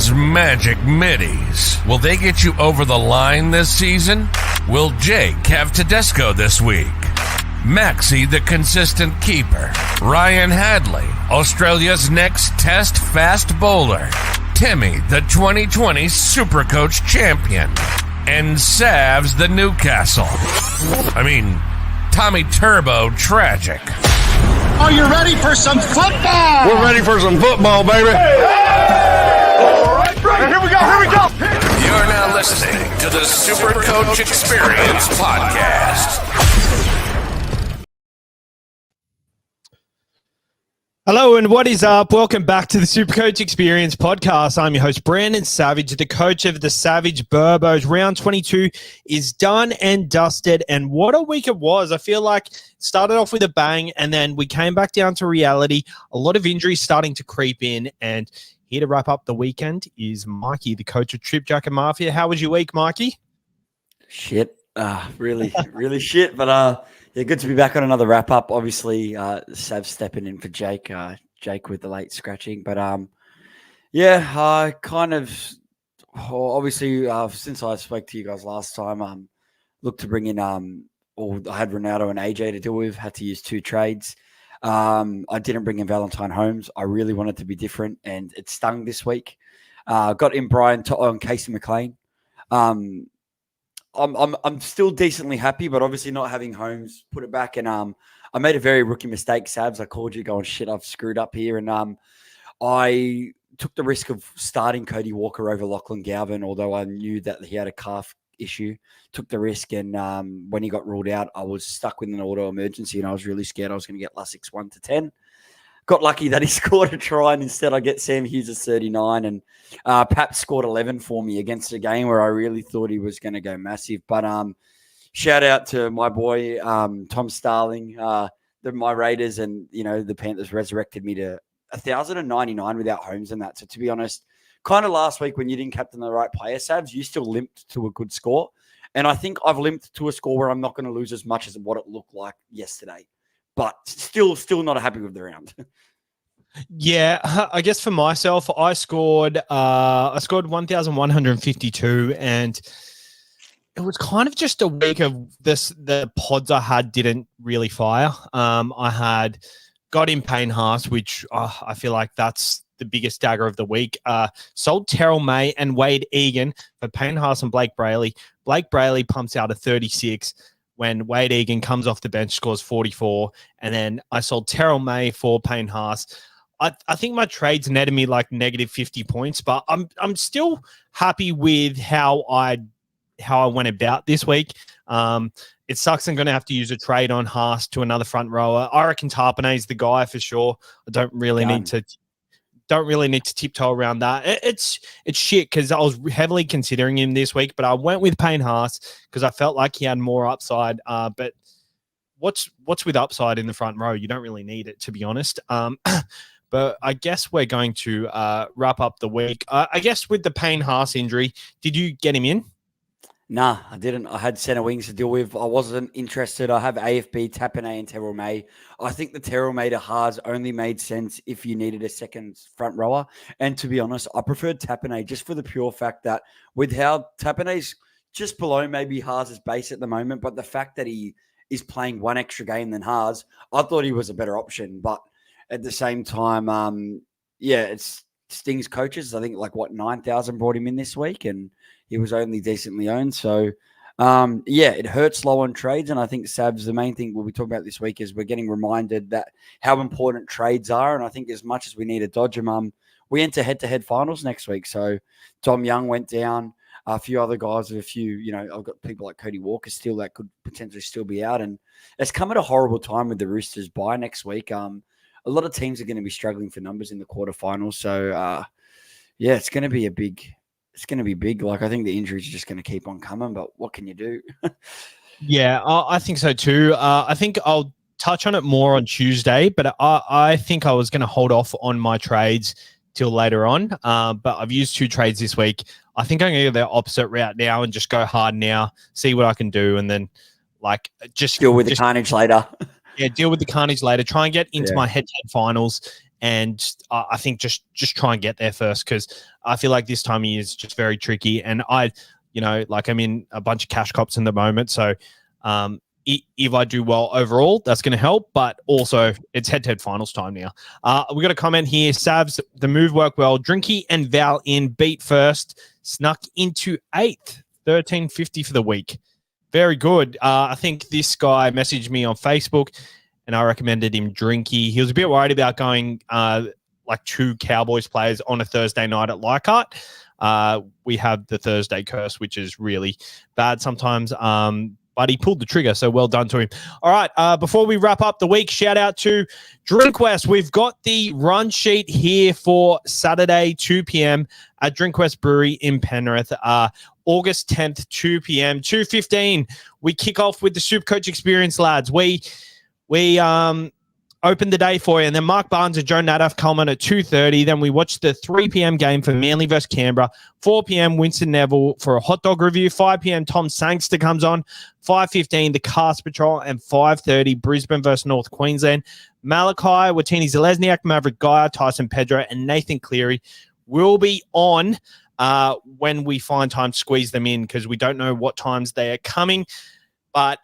his magic middies. Will they get you over the line this season? Will Jake have Tedesco this week? Maxie, the consistent keeper. Ryan Hadley, Australia's next test fast bowler. Timmy, the 2020 SuperCaoch champion. And Savs, the Newcastle. Tommy Turbo tragic. Are you ready for some football? We're ready for some football, baby. All right. Here we go. You're now listening to the SuperCaoch Experience podcast. Hello and what is up? Welcome back to the SuperCaoch Experience podcast. I'm your host, Brandon Savage, the coach of the Savage Burbos. Round 22 is done and dusted, and what a week it was. I feel like it started off with a bang, and then we came back down to reality. A lot of injuries starting to creep in, and here to wrap up the weekend is Mikey, the coach of Trip Jack and Mafia. How was your week, Mikey? Shit. Really shit, but yeah, good to be back on another wrap up. Obviously, Sav stepping in for Jake. Jake with the late scratching, but I kind of obviously since I spoke to you guys last time, looked to bring in I had Ronaldo and AJ to deal with. Had to use 2 trades. I didn't bring in Valentine Holmes. I really wanted to be different, and it stung this week. Got in Brian on Casey McLean. I'm still decently happy, but obviously not having Holmes, put it back, and I made a very rookie mistake, Sabs. I called you going, shit, I've screwed up here, and I took the risk of starting Cody Walker over Lachlan Galvin, although I knew that he had a calf issue. Took the risk, and when he got ruled out, I was stuck with an auto emergency, and I was really scared I was going to get Lussick's 1-10. Got lucky that he scored a try, and instead I get Sam Hughes' 39, and Pap scored 11 for me against a game where I really thought he was going to go massive. But shout out to my boy Tom Starling, my Raiders, and the Panthers resurrected me to 1,099 without Holmes and that. So to be honest, kind of last week when you didn't captain the right player, Savs, you still limped to a good score, and I think I've limped to a score where I'm not going to lose as much as what it looked like yesterday. But still not happy with the round. Yeah, I guess for myself, I scored 1,152, and it was kind of just a week of this. The pods I had didn't really fire. I had got in Payne Haas, which I feel like that's the biggest dagger of the week. Sold Terrell May and Wade Egan for Payne Haas and Blake Brayley. Blake Brayley pumps out a 36. When Wade Egan comes off the bench, scores 44, and then I sold Terrell May for Payne Haas. I think my trades netted me like negative 50 points, but I'm still happy with how I went about this week. It sucks I'm going to have to use a trade on Haas to another front rower. I reckon Tarpanay is the guy for sure. I don't really need to tiptoe around that. It's shit because I was heavily considering him this week, but I went with Payne Haas because I felt like he had more upside. But what's with upside in the front row? You don't really need it, to be honest. But I guess we're going to wrap up the week. I guess with the Payne Haas injury, did you get him in? Nah, I didn't. I had centre wings to deal with. I wasn't interested. I have AFB, Tapane, and Terrell May. I think the Terrell May to Haas only made sense if you needed a second front rower. And to be honest, I preferred Tapane just for the pure fact that with how Tapane's just below maybe Haas's base at the moment, but the fact that he is playing one extra game than Haas, I thought he was a better option. But at the same time, it stings coaches. I think 9,000 brought him in this week, and he was only decently owned. So, it hurts low on trades. And I think, Sabs, the main thing we'll be talking about this week is we're getting reminded that how important trades are. And I think as much as we need to dodge them, we enter head-to-head finals next week. So Tom Young went down. A few other guys with I've got people like Cody Walker still that could potentially still be out. And it's come at a horrible time with the Roosters bye next week. A lot of teams are going to be struggling for numbers in the quarterfinals. So, it's going to be big. I think the injuries are just going to keep on coming, but what can you do? Yeah, I think so too. I think I'll touch on it more on Tuesday, but I think I was going to hold off on my trades till later on. But I've used 2 trades this week. I think I'm going to go the opposite route now and just go hard now, see what I can do, and then just deal with the carnage later. Yeah, deal with the carnage later. Try and get into my head-to-head finals And I think just try and get there first, because I feel like this time of year is just very tricky. And I'm in a bunch of cash cops in the moment. So if I do well overall, that's going to help. But also, it's head-to-head finals time now. We got a comment here. Savs, the move worked well. Drinky and Val in beat first, snuck into 8th, 1350 for the week. Very good. I think this guy messaged me on Facebook, and I recommended him Drinky. He was a bit worried about going like 2 Cowboys players on a Thursday night at Leichhardt. We have the Thursday curse, which is really bad sometimes. But he pulled the trigger, so well done to him. All right, before we wrap up the week, shout out to Drinkwest. We've got the run sheet here for Saturday, 2 p.m. at Drinkwest Brewery in Penrith. August 10th, 2 p.m. 2:15, we kick off with the SuperCaoch experience, lads. We open the day for you, and then Mark Barnes and Joe Naddaff come on at 2:30. Then we watch the 3 p.m. game for Manly versus Canberra. 4 p.m. Winston Neville for a hot dog review. 5 p.m. Tom Sangster comes on. 5:15 the Cast Patrol, and 5:30 Brisbane versus North Queensland. Malachi, Watini Zalesniak, Maverick Geyer, Tyson Pedro, and Nathan Cleary will be on when we find time to squeeze them in, because we don't know what times they are coming. But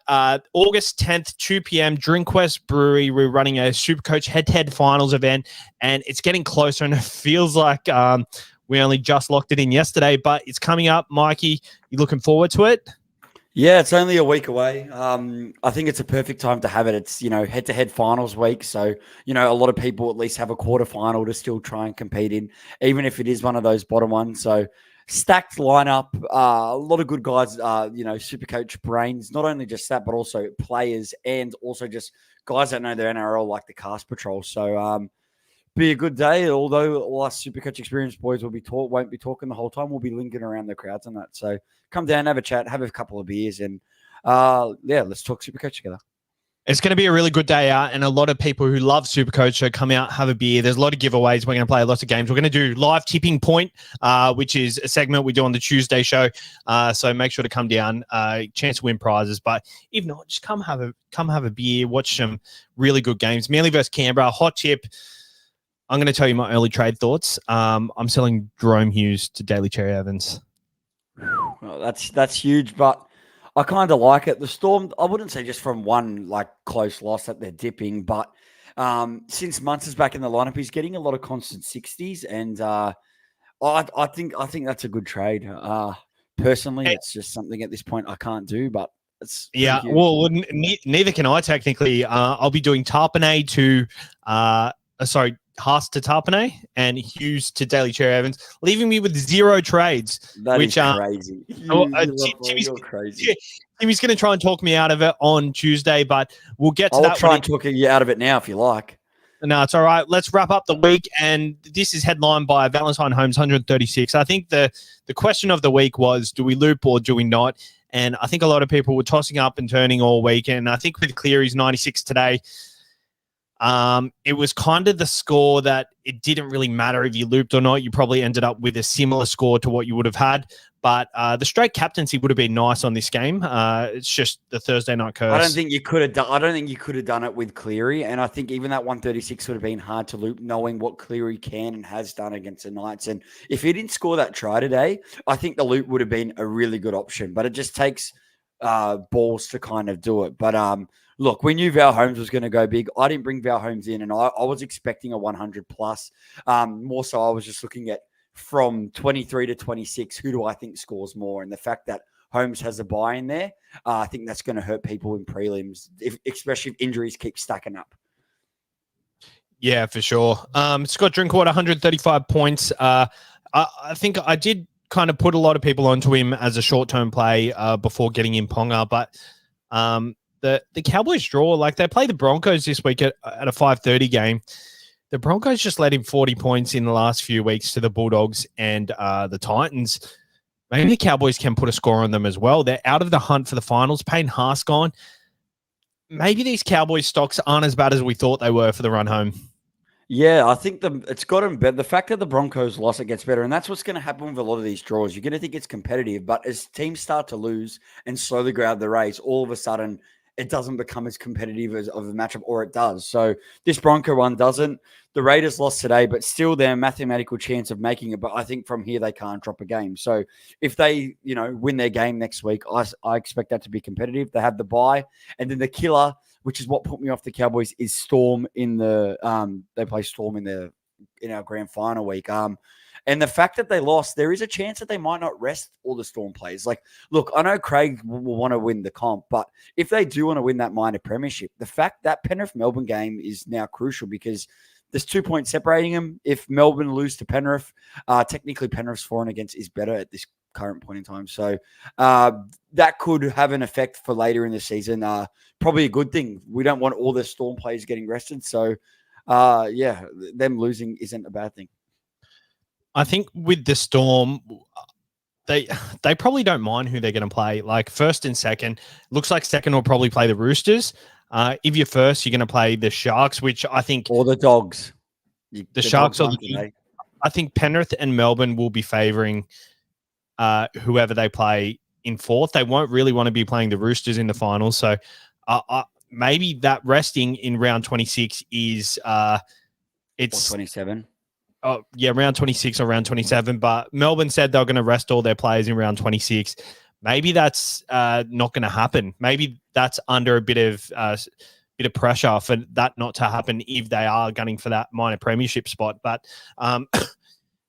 August 10th, 2 p.m., Drinkwest Brewery, we're running a SuperCaoch head-to-head finals event, and it's getting closer, and it feels like we only just locked it in yesterday, but it's coming up. Mikey, you looking forward to it? Yeah, it's only a week away. I think it's a perfect time to have it. It's, head-to-head finals week. So, a lot of people at least have a quarterfinal to still try and compete in, even if it is one of those bottom ones. So, stacked lineup, a lot of good guys, SuperCaoch brains, not only just that, but also players, and also just guys that know their NRL, like the Cast Patrol. So, be a good day, although all us SuperCaoch experienced boys won't be talking the whole time. We'll be lingering around the crowds and that. So come down, have a chat, have a couple of beers, and let's talk SuperCaoch together. It's going to be a really good day out, and a lot of people who love SuperCaoch come out, have a beer. There's a lot of giveaways. We're going to play lots of games. We're going to do live tipping point, which is a segment we do on the Tuesday show. So make sure to come down, chance to win prizes. But if not, just come have a beer, watch some really good games. Manly versus Canberra, hot tip. I'm going to tell you my early trade thoughts. I'm selling Jerome Hughes to Daly Cherry Evans. Well, that's huge, but I kind of like it. The Storm, I wouldn't say just from one close loss that they're dipping, but since Munster's back in the lineup, he's getting a lot of constant 60s, and I think that's a good trade. Personally, it's just something at this point I can't do, but it's yeah. Well, neither can I technically. I'll be doing Tarpanay to Haas to Tarpanay and Hughes to Daly Cherry Evans, leaving me with 0 trades. That is crazy. You're crazy. Timmy's going to try and talk me out of it on Tuesday, but we'll get to that. I'll try and talk you out of it now if you like. No, it's all right. Let's wrap up the week, and this is headlined by Valentine Holmes 136. I think the question of the week was, do we loop or do we not? And I think a lot of people were tossing up and turning all week, and I think with Cleary's 96 today, it was kind of the score that it didn't really matter if you looped or not. You probably ended up with a similar score to what you would have had. But the straight captaincy would have been nice on this game. It's just the Thursday night curse. I don't think you could have done it with Cleary, and I think even that 136 would have been hard to loop, knowing what Cleary can and has done against the Knights. And if he didn't score that try today, I think the loop would have been a really good option. But it just takes balls to kind of do it. But look, we knew Val Holmes was going to go big. I didn't bring Val Holmes in, and I was expecting a 100 plus. More so, I was just looking at from 23 to 26, who do I think scores more? And the fact that Holmes has a buy in there, I think that's going to hurt people in prelims, especially if injuries keep stacking up. Yeah, for sure. Scott Drinkwater, 135 points. I think I did kind of put a lot of people onto him as a short-term play before getting in Ponga, but the Cowboys draw, they play the Broncos this week at a 5:30 game. The Broncos just let him 40 points in the last few weeks to the Bulldogs and the Titans. Maybe the Cowboys can put a score on them as well. They're out of the hunt for the finals. Payne Haas gone. Maybe these Cowboys stocks aren't as bad as we thought they were for the run home. Yeah, I think it's gotten better. The fact that the Broncos lost, it gets better. And that's what's going to happen with a lot of these draws. You're going to think it's competitive, but as teams start to lose and slowly go out of the race, all of a sudden it doesn't become as competitive as of a matchup, or it does. So this Bronco one doesn't. The Raiders lost today, but still their mathematical chance of making it. But I think from here they can't drop a game. So if they, win their game next week, I expect that to be competitive. They have the bye, and then the killer, which is what put me off the Cowboys, is Storm in the they play Storm in our grand final week. And the fact that they lost, there is a chance that they might not rest all the Storm players. Like, look, I know Craig will want to win the comp, but if they do want to win that minor premiership, the fact that Penrith-Melbourne game is now crucial because there's 2 points separating them. If Melbourne lose to Penrith, technically Penrith's for and against is better at this current point in time. So that could have an effect for later in the season. Probably a good thing. We don't want all the Storm players getting rested. So, them losing isn't a bad thing. I think with the Storm, they probably don't mind who they're going to play. Like first and second, looks like second will probably play the Roosters. If you're first, you're going to play the Sharks, which I think, or the Dogs. The Sharks or I think Penrith and Melbourne will be favouring whoever they play in fourth. They won't really want to be playing the Roosters in the finals. So maybe that resting in round 26 is it's 27. Oh, yeah, round 26 or round 27. But Melbourne said they're going to rest all their players in round 26. Maybe that's not going to happen. Maybe that's under a bit of pressure for that not to happen if they are gunning for that minor premiership spot. But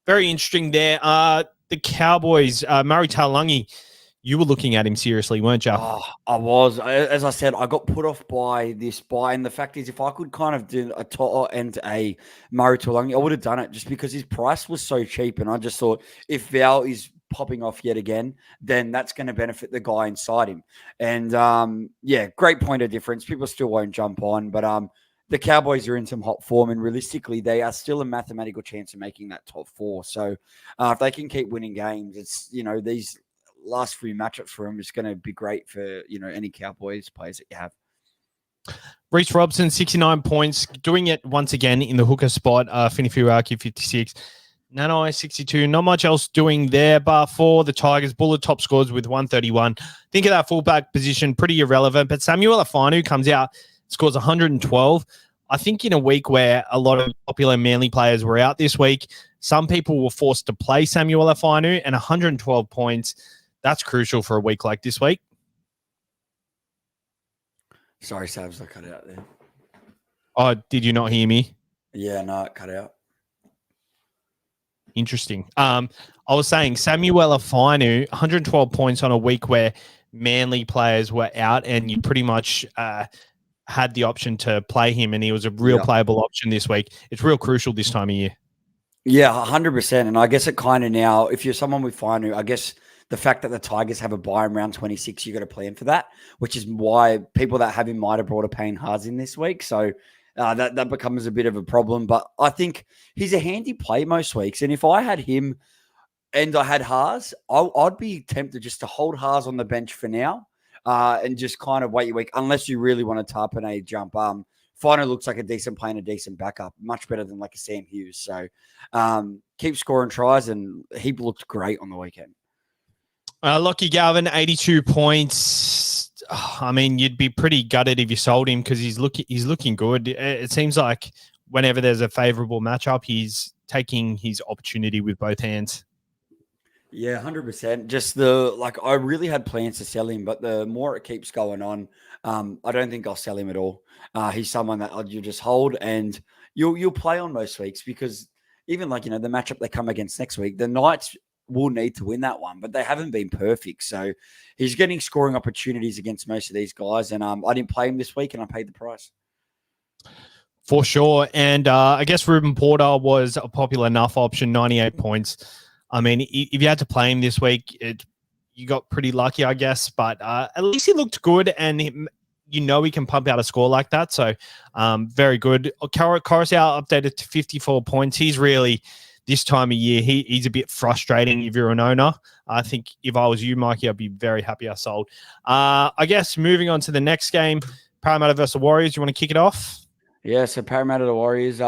very interesting there. The Cowboys, Murray Taulagi, you were looking at him seriously, weren't you? Oh, I was. As I said, I got put off by this buy. And the fact is, if I could kind of do a Toto and a Murray Taulagi, I would have done it just because his price was so cheap. And I just thought if Val is popping off yet again, then that's going to benefit the guy inside him. And great point of difference. People still won't jump on. But the Cowboys are in some hot form. And realistically, they are still a mathematical chance of making that top four. So if they can keep winning games, it's, these last few matchups for him is going to be great for any Cowboys players that you have. Reece Robson, 69 points, doing it once again in the hooker spot. Fini Fioraki, 56. Nanai, 62. Not much else doing there, but for the Tigers, Bullard top scores with 131. Think of that fullback position, pretty irrelevant. But Samuel Afanu comes out, scores 112. I think in a week where a lot of popular Manly players were out this week, some people were forced to play Samuel Afanu, and 112 points. That's crucial for a week like this week. Sorry, Sabs, I cut out there. Oh, did you not hear me? Yeah, no, it cut out. Interesting. I was saying Samuel Afinu, 112 points on a week where Manly players were out and you pretty much had the option to play him, and he was a real playable option this week. It's real crucial this time of year. Yeah, 100%. And I guess it kind of now, if you're someone with Finu, I guess the fact that the Tigers have a bye in round 26, you got to plan for that, which is why people that have him might have brought a Payne Haas in this week. So that becomes a bit of a problem. But I think he's a handy play most weeks. And if I had him and I had Haas, I'd be tempted just to hold Haas on the bench for now and just kind of wait your week, unless you really want to Tarpanay jump. Fino looks like a decent play and a decent backup, much better than like a Sam Hughes. So keep scoring tries, and he looked great on the weekend. Lockie Galvin, 82 points. I mean, you'd be pretty gutted if you sold him because he's looking good. It seems like whenever there's a favourable matchup, he's taking his opportunity with both hands. Yeah, 100%. Just I really had plans to sell him, but the more it keeps going on, I don't think I'll sell him at all. He's someone that you just hold and you'll play on most weeks, because even the matchup they come against next week, the Knights will need to win that one, but they haven't been perfect. So he's getting scoring opportunities against most of these guys. And I didn't play him this week and I paid the price. For sure. And I guess Ruben Porter was a popular enough option, 98 points. I mean, if you had to play him this week, you got pretty lucky, I guess, but at least he looked good, and he can pump out a score like that. So very good. Coruscant updated to 54 points. He's really, this time of year, he's a bit frustrating if you're an owner. I think if I was you, Mikey, I'd be very happy I sold. I guess moving on to the next game, Parramatta versus Warriors. You want to kick it off? Yeah, so Parramatta the Warriors.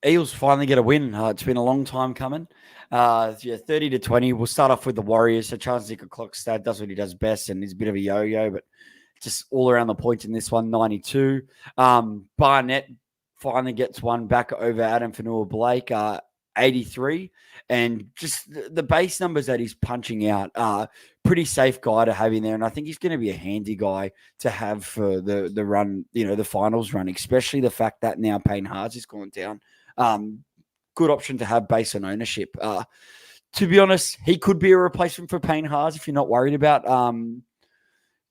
Eels finally get a win. It's been a long time coming. 30-20. We'll start off with the Warriors. So Charles Nicker Clockstad does what he does best, and he's a bit of a yo-yo, but just all around the points in this one, 92. Barnett finally gets one back over Adam Fanua-Blake, 83. And just the base numbers that he's punching out are pretty safe guy to have in there. And I think he's going to be a handy guy to have for the run, the finals run, especially the fact that now Payne Haas is gone down. Good option to have based on ownership. To be honest, he could be a replacement for Payne Haas if you're not worried about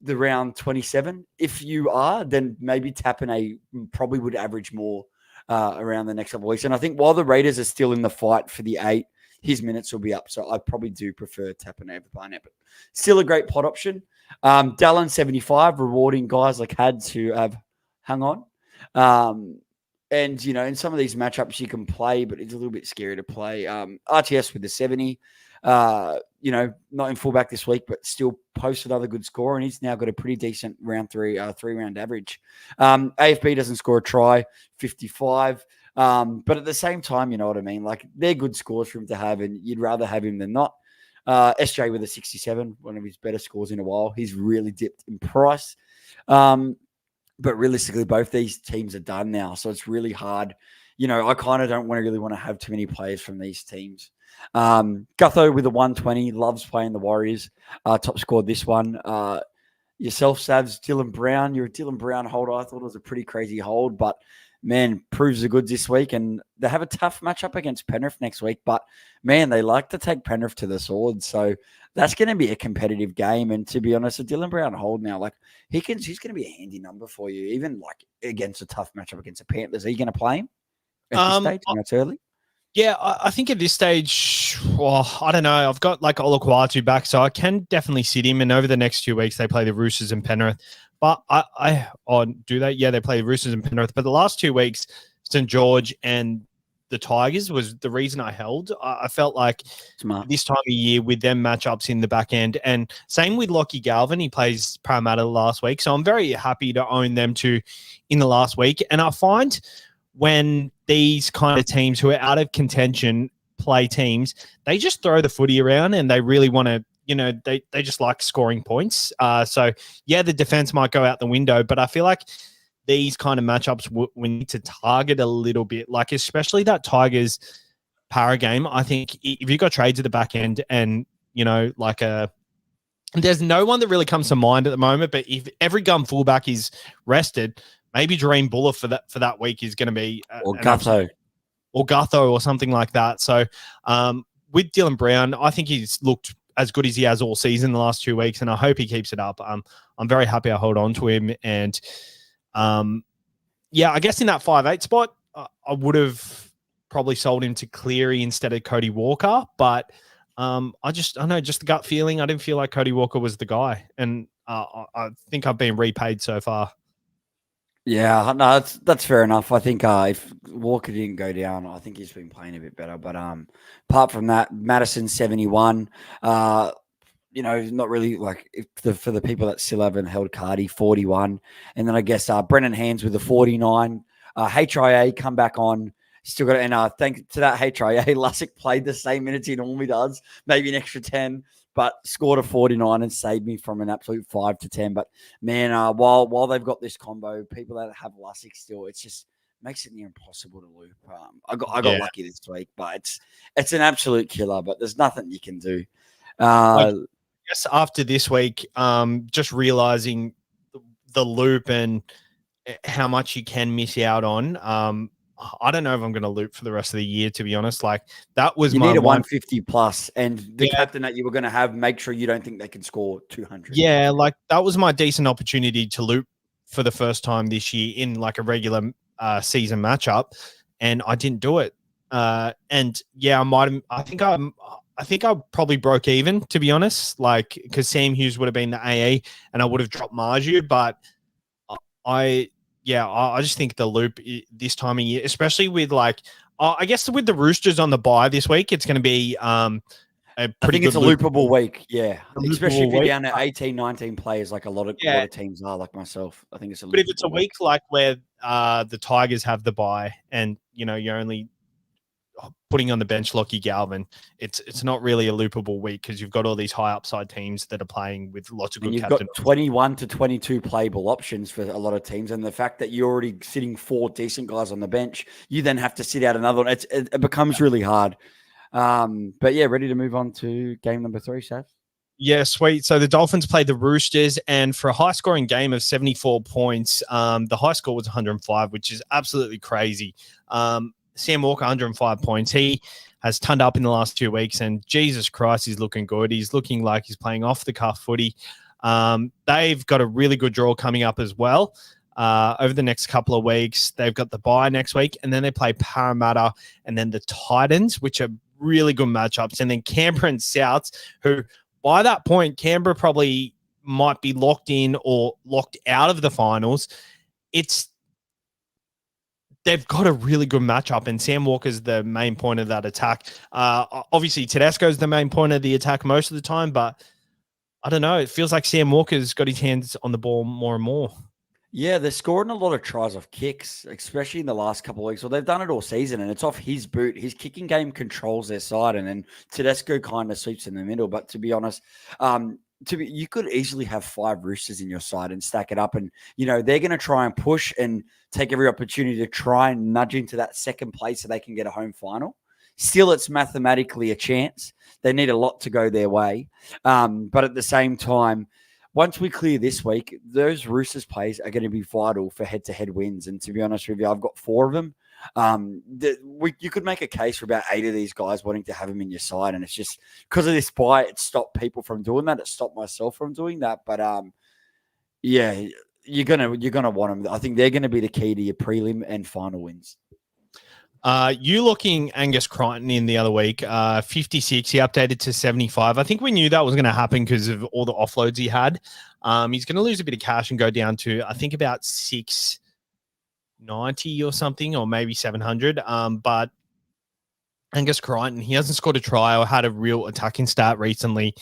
the round 27. If you are, then maybe Tapine probably would average more around the next couple of weeks. And I think while the Raiders are still in the fight for the 8, his minutes will be up. So I probably do prefer Tapine over Barnett, but still a great pot option. Dallin, 75, rewarding guys like Hads who have hung on. And, in some of these matchups you can play, but it's a little bit scary to play. RTS with the 70, not in fullback this week, but still posted another good score. And he's now got a pretty decent round 3-round average. AFB doesn't score a try, 55. But at the same time, you know what I mean? Like, they're good scores for him to have, and you'd rather have him than not. SJ with a 67, one of his better scores in a while. He's really dipped in price. But realistically, both these teams are done now. So it's really hard. I kind of don't really want to have too many players from these teams. Gutho with a 120, loves playing the Warriors. Top scored this one. Yourself, Savs, Dylan Brown. You're a Dylan Brown holder. I thought it was a pretty crazy hold, but man, proves the goods this week. And they have a tough matchup against Penrith next week. But man, they like to take Penrith to the sword. So that's going to be a competitive game. And to be honest, a Dylan Brown hold now, like he's going to be a handy number for you, even like against a tough matchup against the Panthers. Are you going to play him at this stage? That's early. Yeah, I think at this stage, I don't know. I've got like Olukwatu back, so I can definitely sit him. And over the next 2 weeks, they play the Roosters and Penrith. But do they? Yeah, they play the Roosters and Penrith. But the last 2 weeks, St. George and the Tigers was the reason I held. I felt like this time of year with them matchups in the back end, and same with Lockie Galvin. He plays Parramatta last week, so I'm very happy to own them too in the last week. And I find when these kind of teams who are out of contention play teams, they just throw the footy around and they really want to, they just like scoring points. So yeah, the defense might go out the window, but I feel like these kind of matchups we need to target a little bit, like especially that Tigers Para game. I think if you've got trades at the back end and, there's no one that really comes to mind at the moment, but if every gun fullback is rested, maybe Dream Buller for that week is going to be or Gutho or something like that. So with Dylan Brown, I think he's looked as good as he has all season the last 2 weeks, and I hope he keeps it up. I'm very happy I hold on to him, and I guess in that 5'8" spot, I would have probably sold him to Cleary instead of Cody Walker, but I know just the gut feeling. I didn't feel like Cody Walker was the guy, and I think I've been repaid so far. Yeah, no, that's fair enough. I think if Walker didn't go down, I think he's been playing a bit better. But apart from that, Madison 71. Not really like for the people that still haven't held Cardi 41, and then I guess Brennan Hands with the 49. HIA come back on. Still got it, and thanks to that HIA, Lussick played the same minutes he normally does, maybe an extra 10. But scored a 49 and saved me from an absolute 5 to 10. But man, while they've got this combo, people that have Lussick still, it just makes it near impossible to loop. I got lucky this week, but it's an absolute killer. But there's nothing you can do. I guess after this week, just realizing the loop and how much you can miss out on. I don't know if I'm going to loop for the rest of the year, to be honest. Like that was you my need a 150 plus, and the captain that you were going to have, make sure you don't think they can score 200. Yeah, like that was my decent opportunity to loop for the first time this year in like a regular season matchup, and I didn't do it. And yeah, I think I probably broke even, to be honest. Like because Sam Hughes would have been the AA, and I would have dropped Marju, but I just think the loop this time of year, especially with I guess with the Roosters on the bye this week, it's going to be I think it's a loopable week. Yeah. Especially if you're down to 18, 19 players, like a lot of teams are, like myself. I think it's a loopable But if it's a week like where the Tigers have the bye and, you're only putting on the bench Lockie Galvin, it's not really a loopable week because you've got all these high upside teams that are playing with lots of good and you've captain. got 21 to 22 playable options for a lot of teams. And the fact that you're already sitting 4 decent guys on the bench, you then have to sit out another one. It becomes really hard. But yeah, ready to move on to game number 3, Sav? Yeah, sweet. So the Dolphins played the Roosters, and for a high-scoring game of 74 points, the high score was 105, which is absolutely crazy. Sam Walker, 105 points. He has turned up in the last 2 weeks, and Jesus Christ, he's looking good. He's looking like he's playing off-the-cuff footy. They've got a really good draw coming up as well. Over the next couple of weeks, they've got the bye next week, and then they play Parramatta and then the Titans, which are really good matchups, and then Canberra and Souths, who by that point, Canberra probably might be locked in or locked out of the finals. They've got a really good matchup, and Sam Walker's the main point of that attack. Obviously, Tedesco's the main point of the attack most of the time, but I don't know. It feels like Sam Walker's got his hands on the ball more and more. Yeah, they're scoring a lot of tries off kicks, especially in the last couple of weeks. Well, they've done it all season, and it's off his boot. His kicking game controls their side, and then Tedesco kind of sweeps in the middle. But to be honest, you could easily have 5 Roosters in your side and stack it up, and they're going to try and push and take every opportunity to try and nudge into that second place so they can get a home final. Still, it's mathematically a chance. They need a lot to go their way, but at the same time, once we clear this week, those Roosters plays are going to be vital for head-to-head wins. And to be honest with you, I've got 4 of them. You could make a case for about 8 of these guys wanting to have them in your side. And it's just because of this bye, it stopped people from doing that. It stopped myself from doing that. But yeah, you're gonna want them. I think they're going to be the key to your prelim and final wins. You looking Angus Crichton in the other week, 56. He updated to 75. I think we knew that was going to happen because of all the offloads he had. He's going to lose a bit of cash and go down to, I think, about 690 or something, or maybe 700. But Angus Crichton, he hasn't scored a try or had a real attacking stat recently.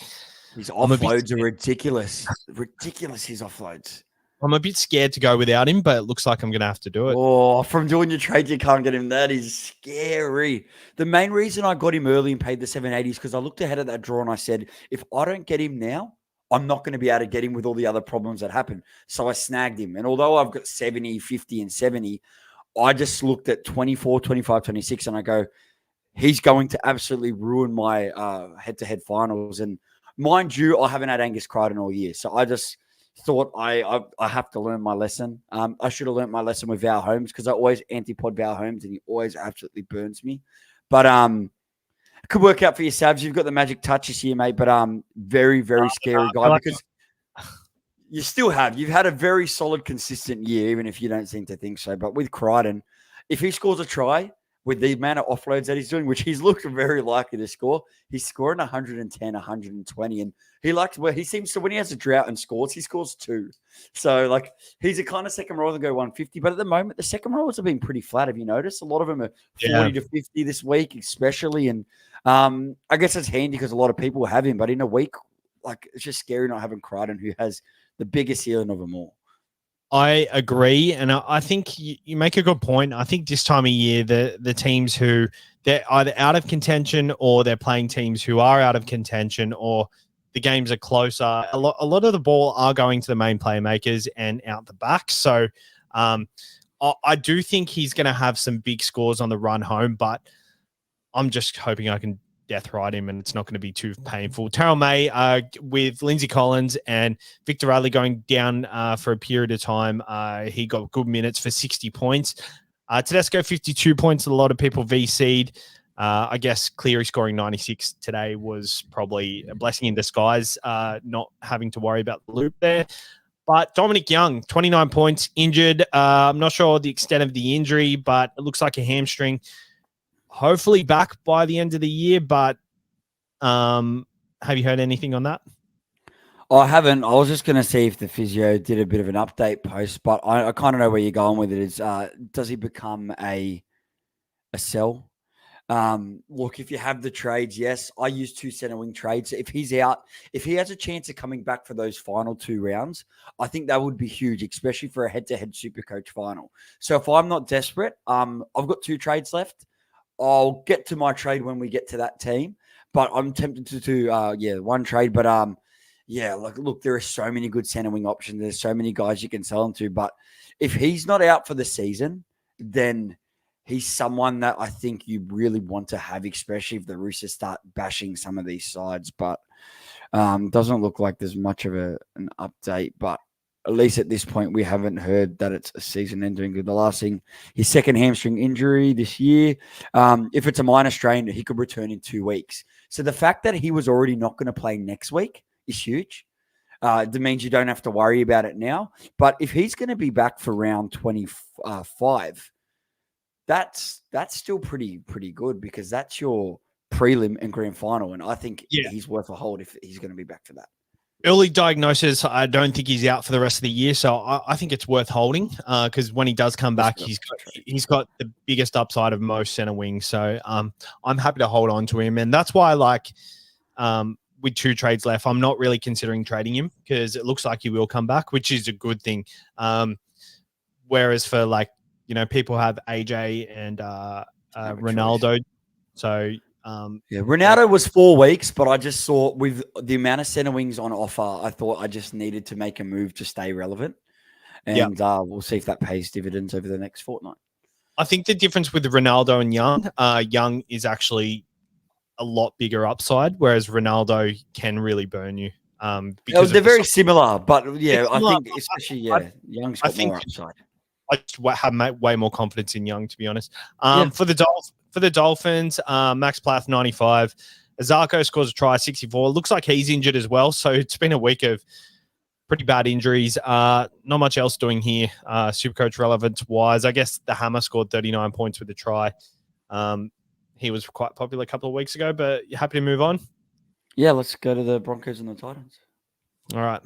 His offloads are ridiculous. Ridiculous, his offloads. I'm a bit scared to go without him, but it looks like I'm going to have to do it. Oh, from doing your trades, you can't get him. That is scary. The main reason I got him early and paid the 780 is because I looked ahead at that draw and I said, if I don't get him now, I'm not going to be able to get him with all the other problems that happen. So I snagged him. And although I've got 70, 50, and 70, I just looked at 24, 25, 26, and I go, he's going to absolutely ruin my head-to-head finals. And mind you, I haven't had Angus Crichton all year. So I just thought I have to learn my lesson. I should have learned my lesson with Val Holmes because I always anti-pod Val Holmes and he always absolutely burns me. But it could work out for your Sabs. You've got the magic touch this year, mate. But very, very scary guy because you've had a very solid, consistent year, even if you don't seem to think so. But with Crichton, if he scores a try with the amount of offloads that he's doing, which he's looked very likely to score, he's scoring 110, 120. And he seems to, when he has a drought and scores, he scores 2. So, he's a kind of second rower that go 150. But at the moment, the second rowers have been pretty flat. Have you noticed? A lot of them are 40 to 50 this week, especially. And I guess it's handy because a lot of people have him. But in a week, it's just scary not having Crichton, who has the biggest ceiling of them all. I agree, and I think you make a good point. I think this time of year, the teams who they're either out of contention or they're playing teams who are out of contention, or the games are closer. A lot of the ball are going to the main playmakers and out the back. So I do think he's going to have some big scores on the run home, but I'm just hoping I can death ride him and it's not going to be too painful. Terrell May with Lindsay Collins and Victor Radley going down for a period of time. He got good minutes for 60 points. Tedesco, 52 points. A lot of people VC'd. I guess Cleary scoring 96 today was probably a blessing in disguise, not having to worry about the loop there. But Dominic Young, 29 points, injured. I'm not sure the extent of the injury, but it looks like a hamstring. Hopefully back by the end of the year, but have you heard anything on that? I haven't. I was just going to see if the physio did a bit of an update post, but I kind of know where you're going with it. Is does he become a sell? Look, if you have the trades, yes, I use 2 center wing trades. If he's out, if he has a chance of coming back for those final 2 rounds, I think that would be huge, especially for a head-to-head SuperCaoch final. So if I'm not desperate, I've got 2 trades left. I'll get to my trade when we get to that team. But I'm tempted to do one trade. But look, there are so many good center wing options. There's so many guys you can sell him to. But if he's not out for the season, then he's someone that I think you really want to have, especially if the Roosters start bashing some of these sides. But doesn't look like there's much of an update. But at least at this point, we haven't heard that it's a season-ending. The last thing, his second hamstring injury this year. If it's a minor strain, he could return in 2 weeks. So the fact that he was already not going to play next week is huge. That means you don't have to worry about it now. But if he's going to be back for round 25, that's still pretty good because that's your prelim and grand final. And I think he's worth a hold if he's going to be back for that. Early diagnosis, I don't think he's out for the rest of the year, so I think it's worth holding because when he does come back, he's got the biggest upside of most center wings. So I'm happy to hold on to him, and that's why, with 2 trades left, I'm not really considering trading him because it looks like he will come back, which is a good thing. Whereas for people have AJ and Ronaldo, so. Ronaldo was 4 weeks, but I just saw with the amount of center wings on offer, I thought I just needed to make a move to stay relevant. And we'll see if that pays dividends over the next fortnight. I think the difference with Ronaldo and Young is actually a lot bigger upside, whereas Ronaldo can really burn you. Because they're very similar, but I think especially Young's got more upside. I just have way more confidence in Young, to be honest. For the Dolphins, Max Plath, 95. Zarko scores a try, 64. Looks like he's injured as well. So it's been a week of pretty bad injuries. Not much else doing here. Supercoach relevance-wise, I guess the Hammer scored 39 points with a try. He was quite popular a couple of weeks ago, but you happy to move on? Yeah, let's go to the Broncos and the Titans. All right.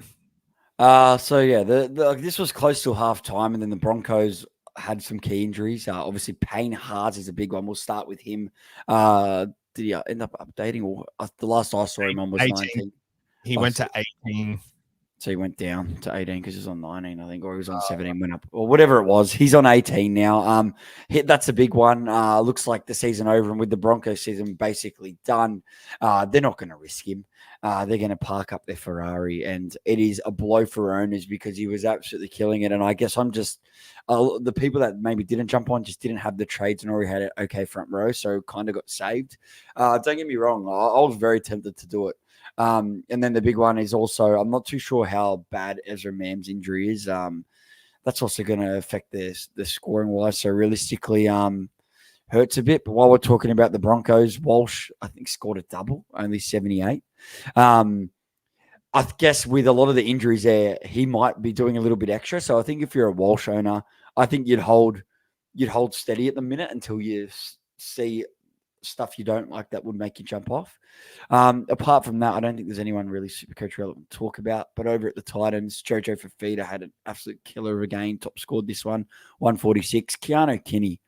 This was close to half-time, and then the Broncos had some key injuries. Obviously, Payne Haas is a big one. We'll start with him. Did he end up updating? Or the last I saw him on was 19. He went to 18. So he went down to 18 because he was on 19, I think, or he was on 17, went up, or whatever it was. He's on 18 now. That's a big one. Looks like the season over, and with the Broncos season basically done, they're not going to risk him. They're going to park up their Ferrari, and it is a blow for owners because he was absolutely killing it. And I guess I'm just the people that maybe didn't jump on just didn't have the trades and already had an okay front row, so kind of got saved. Don't get me wrong, I was very tempted to do it. And then the big one is also, I'm not too sure how bad Ezra Mam's injury is. That's also going to affect the scoring wise. So realistically, hurts a bit. But while we're talking about the Broncos, Walsh, I think, scored a double, only 78. I guess with a lot of the injuries there, he might be doing a little bit extra. So I think if you're a Walsh owner, I think you'd hold steady at the minute until you see stuff you don't like that would make you jump off. Apart from that, I don't think there's anyone really Supercoach relevant to talk about. But over at the Titans, Jojo Fafita had an absolute killer of a game. Top scored this one, 146. Keanu Kinney,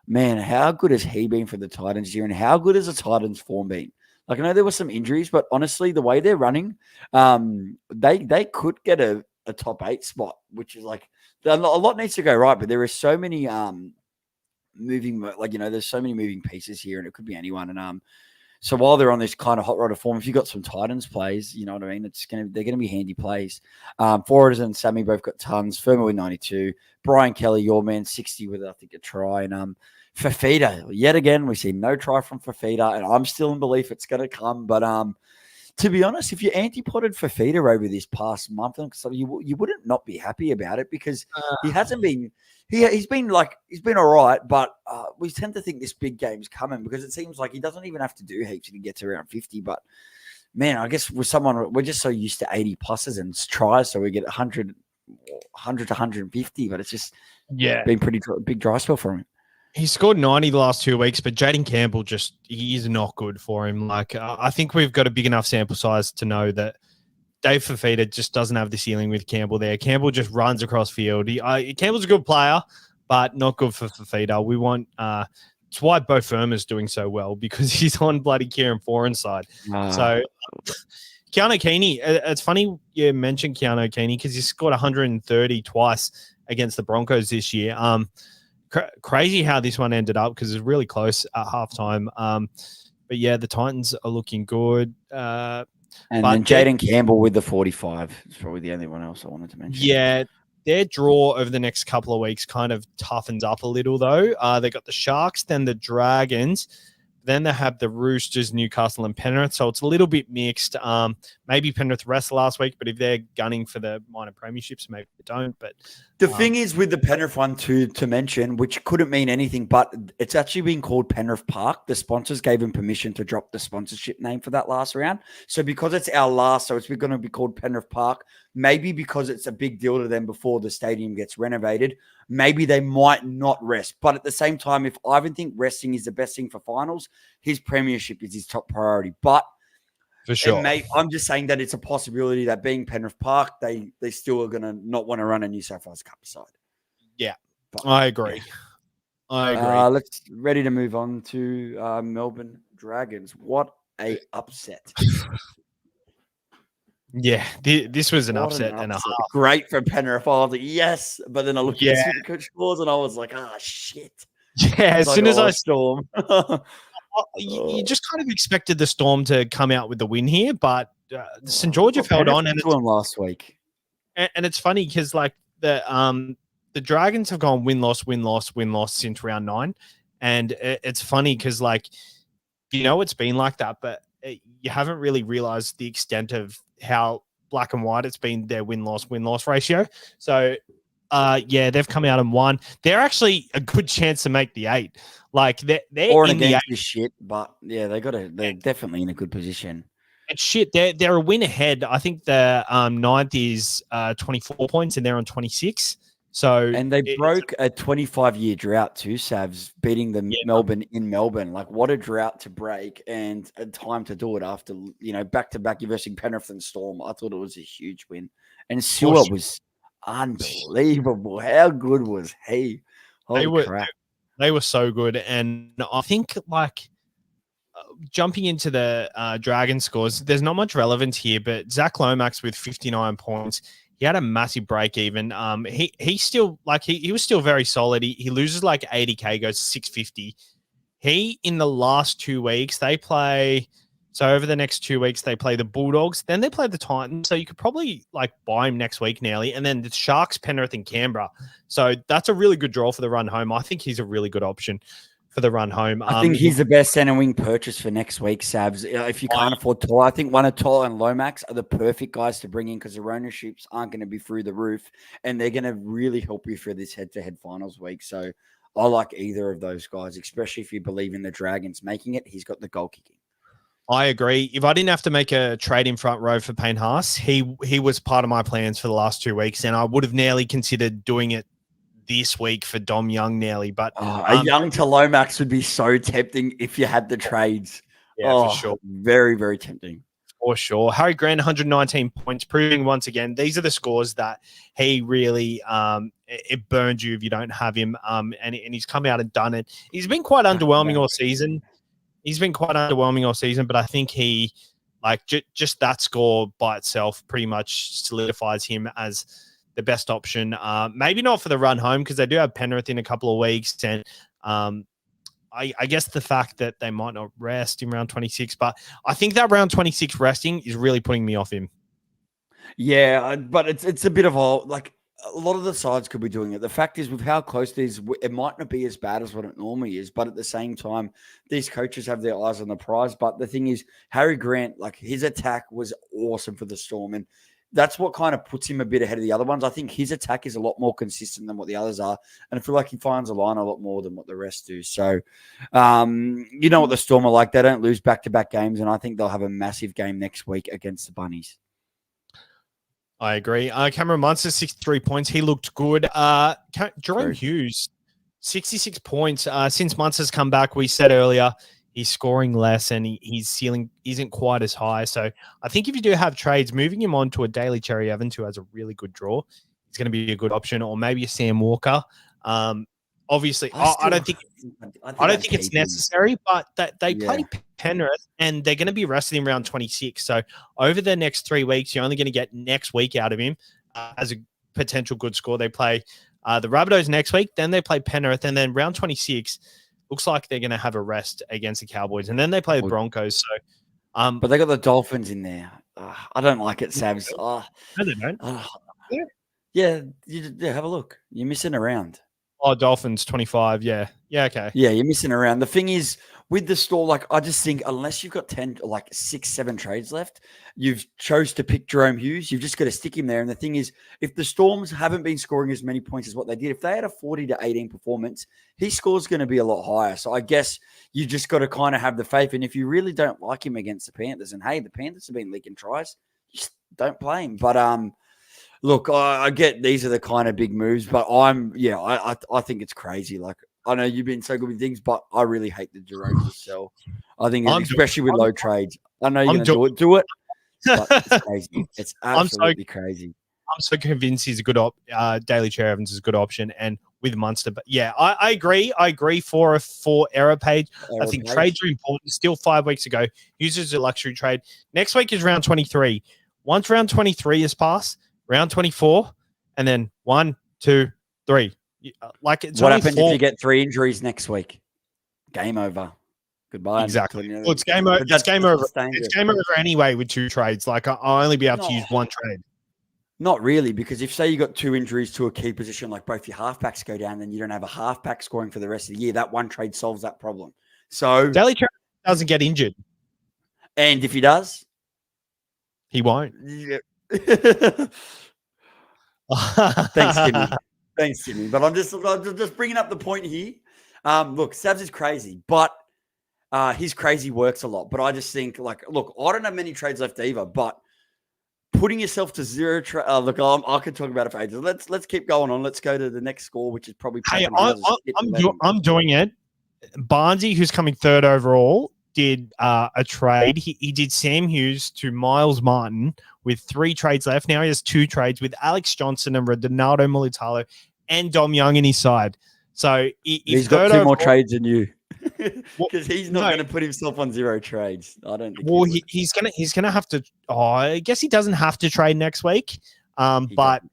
man, how good has he been for the Titans here? And how good has the Titans form been? Like, I know there were some injuries, but honestly, the way they're running, they could get a top 8 spot, which is like a lot needs to go right. But there are so many there's so many moving pieces here, and it could be anyone. And so while they're on this kind of hot rod of form, if you've got some Titans plays, you know what I mean, they're gonna be handy plays. Forwards and Sammy both got tons. Firma with 92, Brian Kelly, your man, 60 with I think a try, and Fafita, yet again, we see no try from Fafita, and I'm still in belief it's going to come. But to be honest, if you anti-potted Fafita over this past month, you wouldn't not be happy about it because he hasn't been. He's been all right, but we tend to think this big game's coming because it seems like he doesn't even have to do heaps if he gets around 50. But man, I guess with someone, we're just so used to 80 pluses and tries, so we get 100 to 150. But it's just been pretty big dry spell for him. He scored 90 the last 2 weeks, but Jaden Campbell he is not good for him. Like, I think we've got a big enough sample size to know that Dave Fafita just doesn't have the ceiling with Campbell there. Campbell just runs across field. Campbell's a good player, but not good for Fafita. We want it's why Bo Firma's doing so well because he's on bloody Kieran Foran's side. So Keanu Keeney, it's funny you mentioned Keanu Keeney because he scored 130 twice against the Broncos this year. crazy how this one ended up because it's really close at halftime. But yeah, the Titans are looking good. And then Jaden Campbell with the 45 is probably the only one else I wanted to mention. Yeah, their draw over the next couple of weeks kind of toughens up a little, though. They got the Sharks, then the Dragons. Then they have the Roosters, Newcastle, and Penrith. So it's a little bit mixed. Maybe Penrith rest last week, but if they're gunning for the minor premierships, maybe they don't. But the thing is with the Penrith one to mention, which couldn't mean anything, but it's actually been called Penrith Park. The sponsors gave him permission to drop the sponsorship name for that last round. So because it's our last, so it's going to be called Penrith Park. Maybe because it's a big deal to them before the stadium gets renovated, maybe they might not rest. But at the same time, if Ivan think resting is the best thing for finals, his premiership is his top priority. But for sure, I'm just saying that it's a possibility that being Penrith Park, they still are going to not want to run a New South Wales Cup side. Yeah, but, I agree. Yeah. I agree. Let's ready to move on to Melbourne Dragons. What a upset. Yeah, this was an upset and a half. Great for Penrith. I was like, yes. But then I looked at the SuperCaoch scores and I was like, shit. Yeah, as soon as I Storm. you just kind of expected the Storm to come out with the win here, but St. George have held on. And it's won last week. And it's funny because like the Dragons have gone win-loss since round 9. And it's funny because like, it's been like that, but you haven't really realized the extent of how black and white it's been their win-loss ratio. So, they've come out and won. They're actually a good chance to make the 8. Like they're or in the 8. This shit, but yeah, they're definitely in a good position. And shit, they're a win ahead. I think the 9th is 24 points, and they're on 26. So and they broke a 25-year drought too, Savs, beating the Melbourne in Melbourne. Like what a drought to break and a time to do it after back-to-back versing Penrith and Storm. I thought it was a huge win, and Sewer was unbelievable. How good was he? Holy crap! They were so good, and I think like jumping into the Dragon scores, there's not much relevance here, but Zach Lomax with 59 points. He had a massive break even. He still like he was still very solid. He loses like 80K, goes to 650. He in the last 2 weeks they play. So over the next 2 weeks they play the Bulldogs, then they play the Titans. So you could probably like buy him next week nearly, and then the Sharks, Penrith, and Canberra. So that's a really good draw for the run home. I think he's a really good option for the run home. I think he's the best centre wing purchase for next week, Savs. If you can't afford Tola, I think one of Tola and Lomax are the perfect guys to bring in because their ownerships aren't going to be through the roof, and they're going to really help you for this head-to-head finals week. So I like either of those guys, especially if you believe in the Dragons making it. He's got the goal kicking. I agree. If I didn't have to make a trade in front row for Payne Haas, he was part of my plans for the last 2 weeks, and I would have nearly considered doing it this week for Dom Young nearly. But a Young to Lomax would be so tempting if you had the trades. Yeah, for sure. Very, very tempting. For sure. Harry Grant, 119 points, proving once again, these are the scores that he really, it burns you if you don't have him. And he's come out and done it. He's been quite underwhelming all season. But I think he, like, just that score by itself pretty much solidifies him as the best option. Maybe not for the run home because they do have Penrith in a couple of weeks. And I guess the fact that they might not rest in round 26, but I think that round 26 resting is really putting me off him. Yeah, but it's a bit of a lot of the sides could be doing it. The fact is, with how close these, it might not be as bad as what it normally is, but at the same time, these coaches have their eyes on the prize. But the thing is, Harry Grant, like his attack was awesome for the Storm, and that's what kind of puts him a bit ahead of the other ones. I think his attack is a lot more consistent than what the others are, and I feel like he finds a line a lot more than what the rest do. So, you know what the Storm are like. They don't lose back-to-back games, and I think they'll have a massive game next week against the Bunnies. I agree. Cameron Munster, 63 points. He looked good. Jerome Hughes, 66 points. Since Munster's come back, we said earlier, he's scoring less and his ceiling isn't quite as high. So I think if you do have trades, moving him on to a Daly Cherry Evans, who has a really good draw, it's going to be a good option, or maybe a Sam Walker. Obviously, I don't think it's necessary, but they play Penrith and they're going to be rested in round 26. So over the next 3 weeks, you're only going to get next week out of him as a potential good score. They play The Rabbitohs next week. Then they play Penrith, and then round 26 looks like they're going to have a rest against the Cowboys, and then they play the Broncos. So, but they got the Dolphins in there. I don't like it, Savs. No, they don't. Yeah, have a look. You're missing around. Oh, Dolphins 25. Yeah, okay. Yeah, you're missing around. The thing is, with the store, like I just think unless you've got 10, like 6, 7 trades left, you've chose to pick Jerome Hughes. You've just got to stick him there. And the thing is, if the Storms haven't been scoring as many points as what they did, if they had a 40-18 performance, his score's going to be a lot higher. So I guess you just got to kind of have the faith. And if you really don't like him against the Panthers, and hey, the Panthers have been leaking tries, just don't play him. But look, I get these are the kind of big moves, but I think it's crazy. Like, I know you've been so good with things, but I really hate the Jerome to sell. I think, especially with low trades. I know you're going to do it, but it's crazy. It's absolutely crazy. I'm so convinced he's a good Daily Chair Evans is a good option, and with Munster. But yeah, I agree. I agree for error page. I think trades are important. Still 5 weeks ago. Use it as a luxury trade. Next week is round 23. Once round 23 is passed, round 24, and then 1, 2, 3. Like it's what happens if you get 3 injuries next week? Game over. Goodbye. Exactly. Well, it's game over. It's game over. It's game over anyway with 2 trades. Like I'll only be able to use 1 trade. Not really, because if say you got 2 injuries to a key position, like both your halfbacks go down, then you don't have a halfback scoring for the rest of the year. That 1 trade solves that problem. So Daly Cherry doesn't get injured, and if he does, he won't. Yeah. Thanks, Timmy. But I'm just bringing up the point here. Look, Sabs is crazy, but his crazy works a lot. But I just think, like, look, I don't have many trades left either, but putting yourself to 0 look, I could talk about it for ages. Let's keep going on. Let's go to the next score, which is probably. Hey, I'm doing it. Barnesy, who's coming 3rd overall, did a trade. He did Sam Hughes to Miles Martin with 3 trades left. Now he has 2 trades with Alex Johnson and Ronaldo Mulitalo and Dom Young in his side. So he's got 2 more trades than you, because he's not going to put himself on 0 trades. I don't think. Well, he's gonna have to. I guess he doesn't have to trade next week, but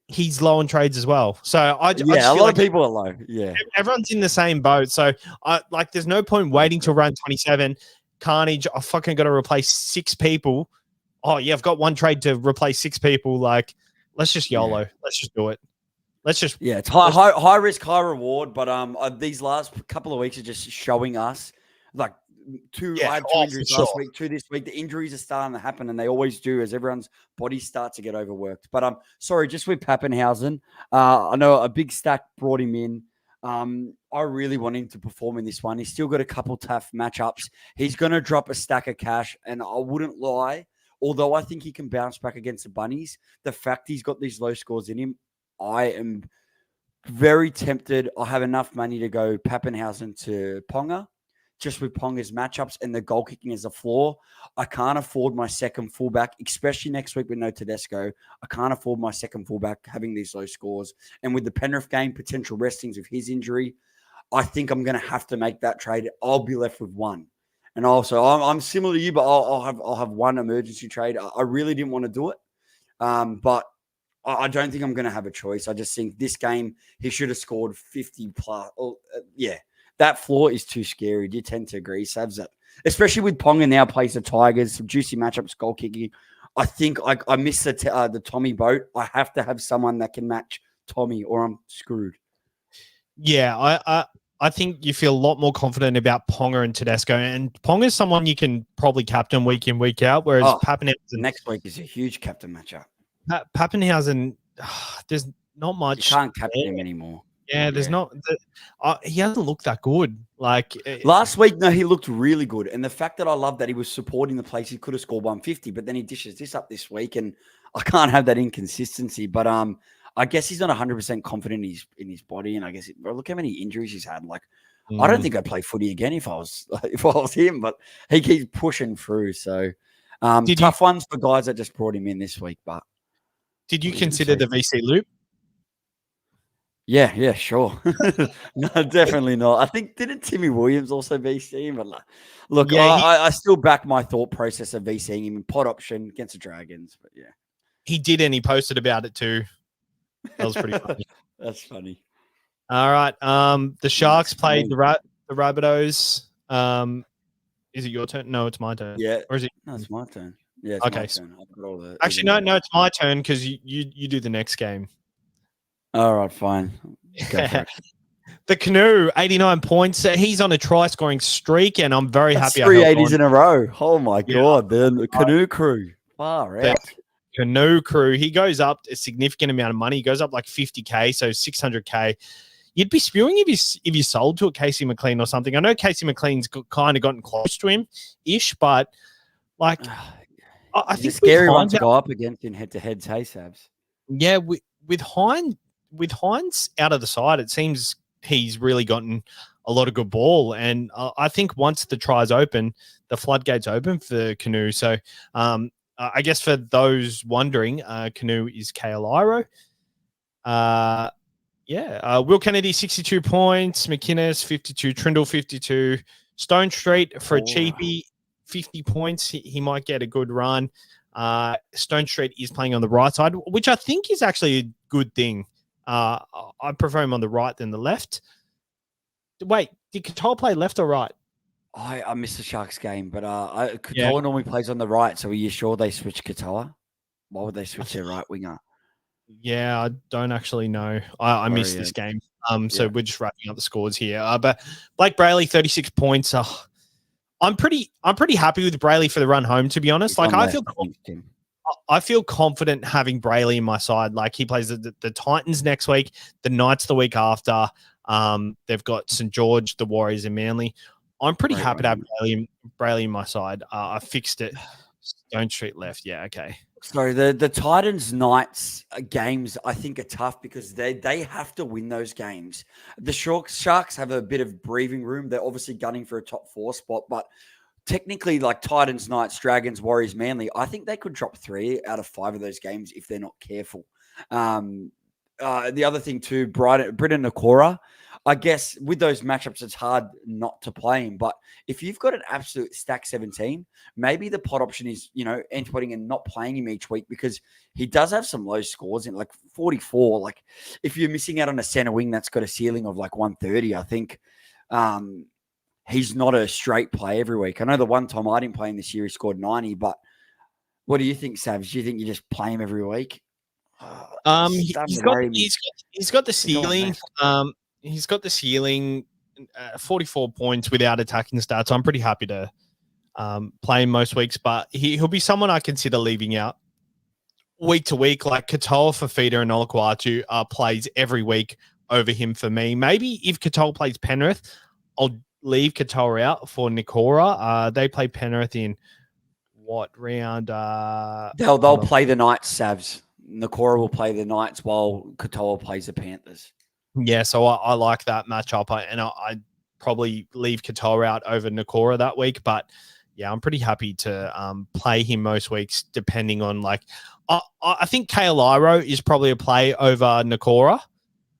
he's low on trades as well. So I just a lot like of people are low. Yeah, everyone's in the same boat. So there's no point waiting till round 27. Carnage. I fucking got to replace 6 people. Oh yeah, I've got 1 trade to replace 6 people. Like, let's just YOLO. Yeah. Let's just do it. Let's just it's high risk, high reward. But these last couple of weeks are just showing us like I had 2 injuries last week, 2 this week. The injuries are starting to happen, and they always do as everyone's body starts to get overworked. But sorry, just with Pappenhausen, I know a big stack brought him in. I really want him to perform in this one. He's still got a couple tough matchups. He's going to drop a stack of cash, and I wouldn't lie. Although I think he can bounce back against the Bunnies, the fact he's got these low scores in him, I am very tempted. I have enough money to go Pappenhausen to Ponga, just with Ponga's matchups and the goal kicking as a floor. I can't afford my second fullback, especially next week with no Tedesco. I can't afford my second fullback having these low scores. And with the Penrith game, potential restings of his injury, I think I'm going to have to make that trade. I'll be left with 1. And also, I'm similar to you, but I'll have 1 emergency trade. I really didn't want to do it, but I don't think I'm going to have a choice. I just think this game, he should have scored 50 plus. That floor is too scary. Do you tend to agree, Savs? Especially with Ponga now plays the Tigers, some juicy matchups, goal kicking. I think I miss the Tommy boat. I have to have someone that can match Tommy, or I'm screwed. Yeah, I think you feel a lot more confident about Ponga and Tedesco. And Ponga is someone you can probably captain week in, week out, whereas Pappenhausen next week is a huge captain matchup. Pappenhausen, there's not much. You can't captain him anymore. Yeah, there's not. He hasn't looked that good. Like last week, no, he looked really good. And the fact that I love that he was supporting the place, he could have scored 150, but then he dishes this up this week, and I can't have that inconsistency. But I guess he's not 100% confident in his body, and I guess look how many injuries he's had. Like, I don't think I'd play footy again if I was him. But he keeps pushing through. So tough ones for guys that just brought him in this week. But did you consider the VC loop? Yeah, sure. No, definitely not. I think, didn't Timmy Williams also VC him? But look, I still back my thought process of VCing him in pot option against the Dragons. But yeah. He did, and he posted about it too. That was pretty funny. That's funny. All right. The Sharks played funny. the Rabbitohs. Is it your turn? No, it's my turn. Yeah. Or is it? No, it's my turn. Yeah, it's Okay. my turn. I've got all the Actually, no, it's my turn because you do the next game. All right, fine. Go for it. The Canoe, 89 points. He's on a try-scoring streak, and I'm very That's happy. 380s in a row. Oh my Yeah. god, the Canoe crew. Far The out. Canoe crew. He goes up a significant amount of money. He goes up like 50K, so 600K. You'd be spewing if you sold to a Casey McLean or something. I know Casey McLean's kind of gotten close to him-ish, but like I think He's a scary one Hines to go up against in head-to-head, hey, Sabs. Yeah, with Hines out of the side, it seems he's really gotten a lot of good ball. And I think once the tries open, the floodgates open for Canoe. So I guess for those wondering, Canoe is Kailiro. Will Kennedy, 62 points. McInnes, 52. Trindle, 52. Stone Street for a cheapie, 50 points. He might get a good run. Stone Street is playing on the right side, which I think is actually a good thing. I prefer him on the right than the left. Wait, did Katoa play left or right? I missed the Sharks game, but Katoa normally plays on the right, so are you sure they switch Katoa? Why would they switch their right winger? Yeah, I don't actually know. I missed this game. So we're just wrapping up the scores here. But Blake Brayley, 36 points. I'm pretty happy with Brayley for the run home, to be honest. Like I feel confident having Brayley in my side. Like he plays the Titans next week, the Knights the week after. They've got St. George, the Warriors, and Manly. I'm pretty happy to have Brayley in my side. I fixed it. Stone Street left. Yeah, okay. Sorry, the Titans Knights games I think are tough because they have to win those games. The Sharks have a bit of breathing room. They're obviously gunning for a top 4 spot, but technically, like Titans, Knights, Dragons, Warriors, Manly, I think they could drop 3 out of 5 of those games if they're not careful. The other thing too, Britton Nakora, I guess with those matchups, it's hard not to play him. But if you've got an absolute stack 17, maybe the pot option is, antipoding and not playing him each week because he does have some low scores in like 44. Like if you're missing out on a center wing that's got a ceiling of like 130, I think he's not a straight play every week. I know the one time I didn't play him this year, he scored 90. But what do you think, Savage? Do you think you just play him every week? He's got the ceiling. He's got the ceiling, 44 points without attacking stats. I'm pretty happy to play him most weeks, but he'll be someone I consider leaving out week to week. Like Katoa, Fafita, and Olakwatu plays every week over him for me. Maybe if Katoa plays Penrith, I'll leave Katoa out for Nikora. They play Penrith in what round? They'll play the Knights, Savs. Nakora will play the Knights while Katoa plays the Panthers. Yeah, so I like that matchup, and I'd probably leave Katoa out over Nakora that week. But yeah, I'm pretty happy to play him most weeks, depending on like. I think Kailiro is probably a play over Nakora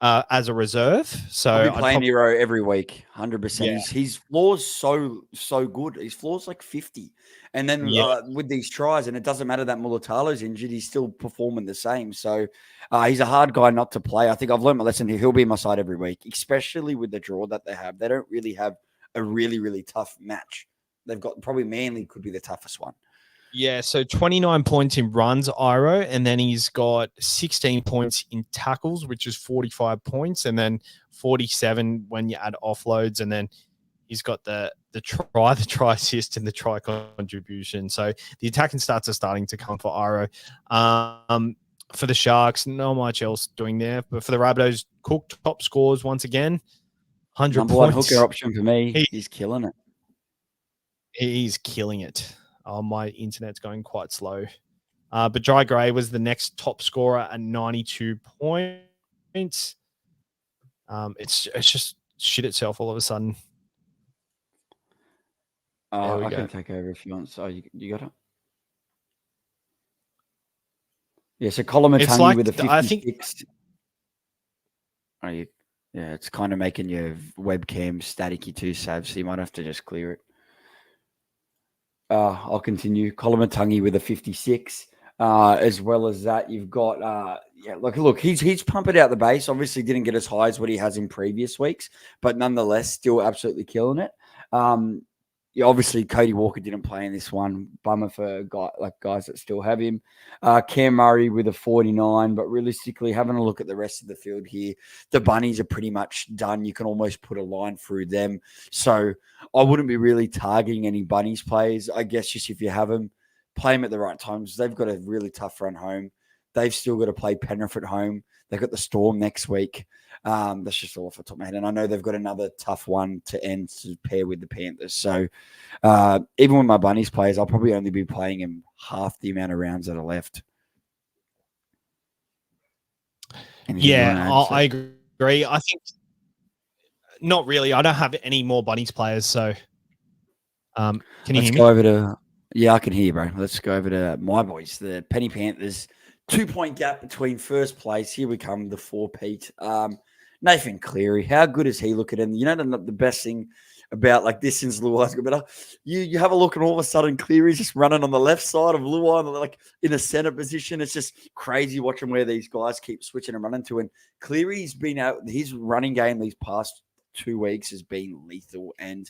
as a reserve. So I'll be playing Nero every week, 100%. Yeah. His floor's so good. His floor's like 50. And then with these tries, and it doesn't matter that Mulatalo's injured, he's still performing the same. So he's a hard guy not to play. I think I've learned my lesson here. He'll be in my side every week, especially with the draw that they have. They don't really have a really, really tough match. They've got probably Manly could be the toughest one. Yeah, so 29 points in runs, Iro, and then he's got 16 points in tackles, which is 45 points, and then 47 when you add offloads, and then he's got the try assist, and the try contribution. So the attacking stats are starting to come for Iro. For the Sharks, not much else doing there, but for the Rabbitohs, Cook top scores once again, 100 Number points. one hooker option for me. He's killing it. He's killing it. Oh, my internet's going quite slow. But Jai Gray was the next top scorer at 92 points. It's just shit itself all of a sudden. I can take over if you want. So you got it? Yeah, so Colomatangi like with a 56. I think... it's kind of making your webcam staticky too, Sav, so you might have to just clear it. I'll continue. Colomatangi with a 56. As well as that, you've got Yeah, look, he's pumping out the base. Obviously, didn't get as high as what he has in previous weeks, but nonetheless, still absolutely killing it. Yeah, obviously, Cody Walker didn't play in this one. Bummer for guys that still have him. Cam Murray with a 49, but realistically, having a look at the rest of the field here, the Bunnies are pretty much done. You can almost put a line through them. So I wouldn't be really targeting any Bunnies players. I guess just if you have them, play them at the right times. They've got a really tough run home. They've still got to play Penrith at home. They've got the Storm next week. That's just all off the top of my head. And I know they've got another tough one to end to pair with the Panthers. So even with my Bunnies players, I'll probably only be playing him half the amount of rounds that are left. I agree. I think not really. I don't have any more Bunnies players. So can you hear me? Go over to, yeah, I can hear you, bro. Let's go over to my boys, the Penny Panthers. 2-point gap between first place. Here we come, the 4-peat. Nathan Cleary, how good is he looking? And you know the best thing about like this since Luai's got better, you have a look and all of a sudden Cleary's just running on the left side of Luai, like in a center position. It's just crazy watching where these guys keep switching and running to. And Cleary's been out, his running game these past 2 weeks has been lethal. And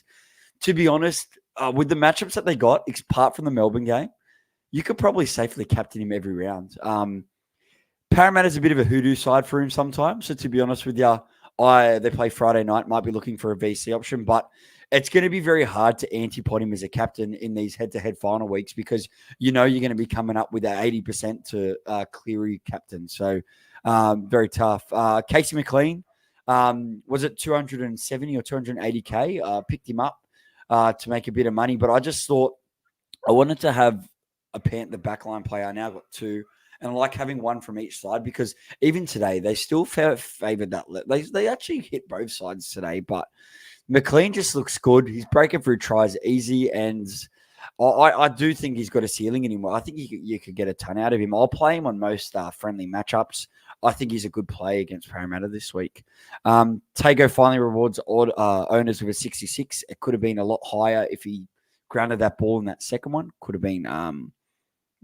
to be honest, with the matchups that they got, apart from the Melbourne game, you could probably safely captain him every round. Parramatta's a bit of a hoodoo side for him sometimes. So to be honest with you, they play Friday night, might be looking for a VC option, but it's going to be very hard to antipod him as a captain in these head-to-head final weeks because you know you're going to be coming up with that 80% to Cleary captain. So very tough. Casey McLean, was it 270 or 280K? Picked him up to make a bit of money, but I just thought I wanted to have the backline player. I now got 2, and I like having one from each side because even today they still favored that. They actually hit both sides today, but McLean just looks good. He's breaking through tries easy, and I do think he's got a ceiling in him. I think you could get a ton out of him. I'll play him on most friendly matchups. I think he's a good play against Parramatta this week. Tago finally rewards owners with a 66. It could have been a lot higher if he grounded that ball in that second one. Could have been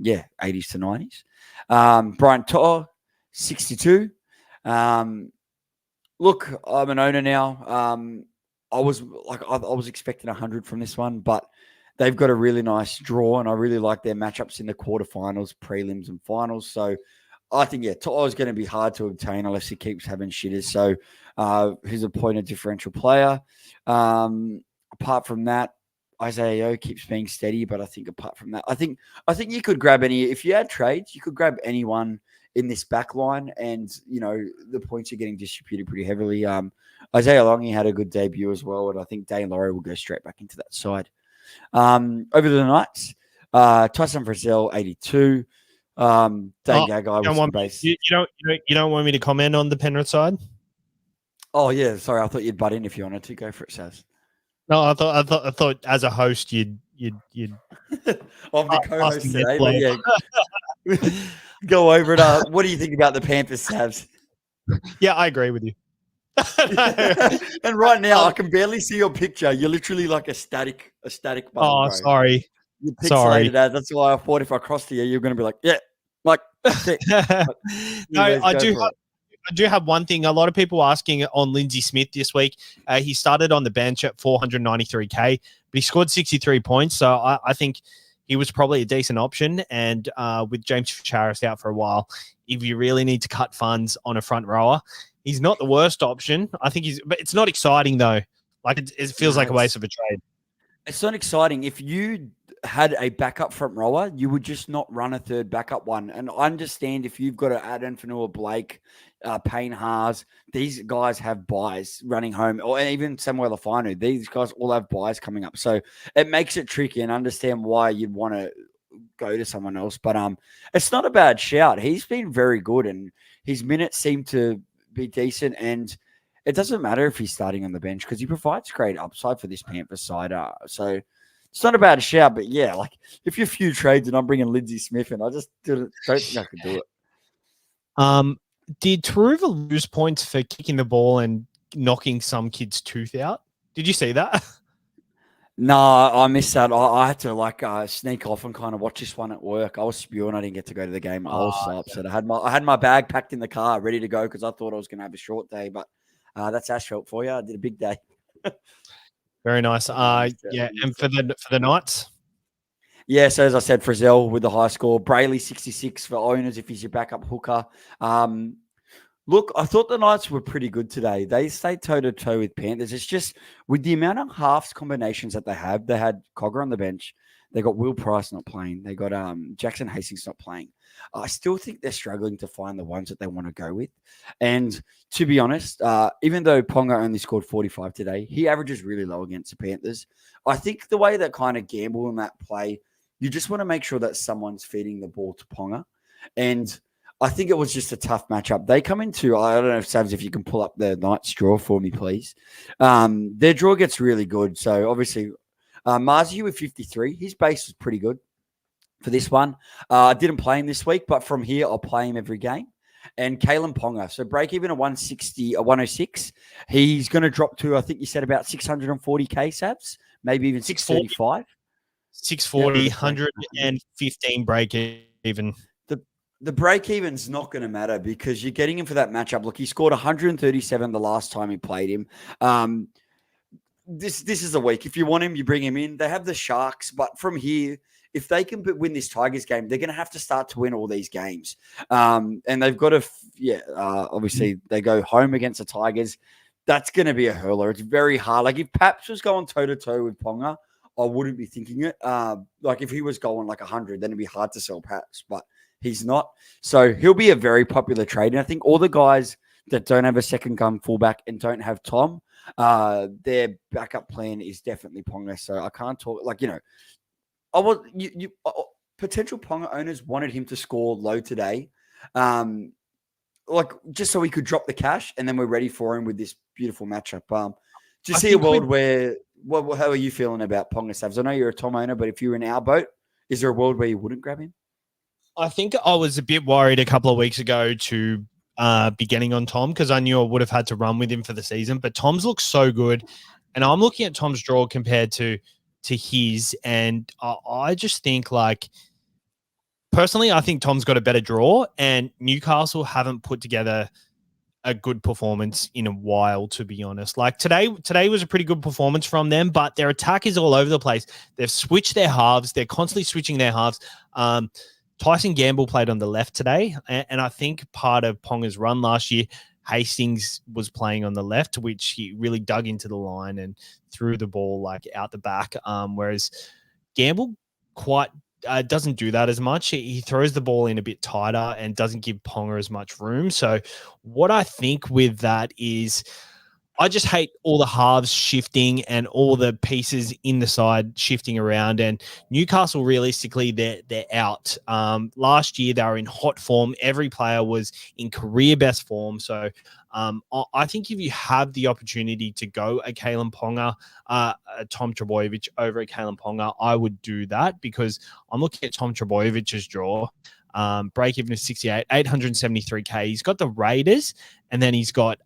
80s to 90s. Brian To'o, 62. Look, I'm an owner now. I was expecting 100 from this one, but they've got a really nice draw, and I really like their matchups in the quarterfinals, prelims, and finals. So I think, To'o is going to be hard to obtain unless he keeps having shitters. So he's a point of differential player. Apart from that, Isaiah Yeo keeps being steady, but I think apart from that, I think you could grab if you had trades, you could grab anyone in this back line, and you know the points are getting distributed pretty heavily. Isaiah Longy had a good debut as well, and I think Dane Laurie will go straight back into that side. Over to the Knights, Tyson Frizzell, 82. Dane Gagai was the base. You don't want me to comment on the Penrith side? Oh yeah, sorry, I thought you'd butt in if you wanted to. Go for it, Saz. No, I thought as a host you'd I'm the co-host today, but yeah. Go over it. What do you think about the Panthers, Savs? Yeah, I agree with you. And right now, I can barely see your picture. You're literally like a static button. Oh, bro. Sorry. You're pixelated. That's why I thought if I crossed to you, you're going to be like, yeah, like. No, I do have one thing. A lot of people asking on Lindsay Smith this week. He started on the bench at 493K, but he scored 63 points. So I think he was probably a decent option. And with James Fitzharris out for a while, if you really need to cut funds on a front rower, he's not the worst option. I think but it's not exciting though. Like it feels like a waste of a trade. It's not exciting. If you had a backup front rower, you would just not run a third backup one. And I understand if you've got to add in Fanua Blake, Payne Haas, these guys have buys running home, or even Samuel Lafanu. These guys all have buys coming up. So it makes it tricky, and understand why you'd want to go to someone else. But it's not a bad shout. He's been very good, and his minutes seem to be decent. And it doesn't matter if he's starting on the bench because he provides great upside for this Panthers side. So it's not a bad shout, but yeah, like if you're a few trades and I'm bringing Lindsay Smith in, I just don't think I could do it. Did Taruva lose points for kicking the ball and knocking some kid's tooth out? Did you see that? No, I missed that. I had to sneak off and kind of watch this one at work. I was spewing. I didn't get to go to the game. I was so upset. I had my bag packed in the car, ready to go because I thought I was going to have a short day. But that's asphalt for you. I did a big day. Very nice. Yeah, and for the Knights. Yeah, so as I said, Frizzell with the high score. Brayley 66 for owners if he's your backup hooker. Look, I thought the Knights were pretty good today. They stayed toe-to-toe with Panthers. It's just with the amount of halves combinations that they have, they had Cogger on the bench. They got Will Price not playing. They got Jackson Hastings not playing. I still think they're struggling to find the ones that they want to go with. And to be honest, even though Ponga only scored 45 today, he averages really low against the Panthers. I think the way that kind of gamble in that play, you just want to make sure that someone's feeding the ball to Ponga. And I think it was just a tough matchup. They come into, I don't know if Savs, if you can pull up the Knights draw for me, please. Their draw gets really good. So obviously, Marzi with 53, his base was pretty good for this one. I didn't play him this week, but from here, I'll play him every game. And Kalen Ponga, so break even at 160, 106. He's going to drop to, I think you said about 640K, Savs, maybe even 635. 640, 115 break even. The break-even's not going to matter because you're getting him for that matchup. Look, he scored 137 the last time he played him. This is a week. If you want him, you bring him in. They have the Sharks, but from here, if they can win this Tigers game, they're going to have to start to win all these games. And they've got to, obviously, they go home against the Tigers. That's going to be a hurler. It's very hard. Like if Paps was going toe-to-toe with Ponga, I wouldn't be thinking it. Like if he was going like 100, then it'd be hard to sell Paps, but he's not. So he'll be a very popular trade. And I think all the guys that don't have a second gun fullback and don't have Tom, their backup plan is definitely Ponga. So I can't talk potential Ponga owners wanted him to score low today. Just so he could drop the cash and then we're ready for him with this beautiful matchup. Do you see a world where, how are you feeling about Ponga, Savs? I know you're a Tom owner, but if you're in our boat, is there a world where you wouldn't grab him? I think I was a bit worried a couple of weeks ago to be getting on Tom because I knew I would have had to run with him for the season. But Tom's looks so good, and I'm looking at Tom's draw compared to his, and I just think personally, I think Tom's got a better draw, and Newcastle haven't put together a good performance in a while, to be honest. Like today was a pretty good performance from them, but their attack is all over the place. They've switched their halves. They're constantly switching their halves. Tyson Gamble played on the left today, and I think part of Ponga's run last year, Hastings was playing on the left, which he really dug into the line and threw the ball out the back, whereas Gamble quite doesn't do that as much. He throws the ball in a bit tighter and doesn't give Ponga as much room. So what I think with that is I just hate all the halves shifting and all the pieces in the side shifting around. And Newcastle, realistically, they're out. Last year, they were in hot form. Every player was in career best form. So I think if you have the opportunity to go a Kalen Ponga, Tom Trbojevic over a Kalen Ponga, I would do that because I'm looking at Tom Trebojevic's draw. Break even of 68, 873K. He's got the Raiders, and then he's got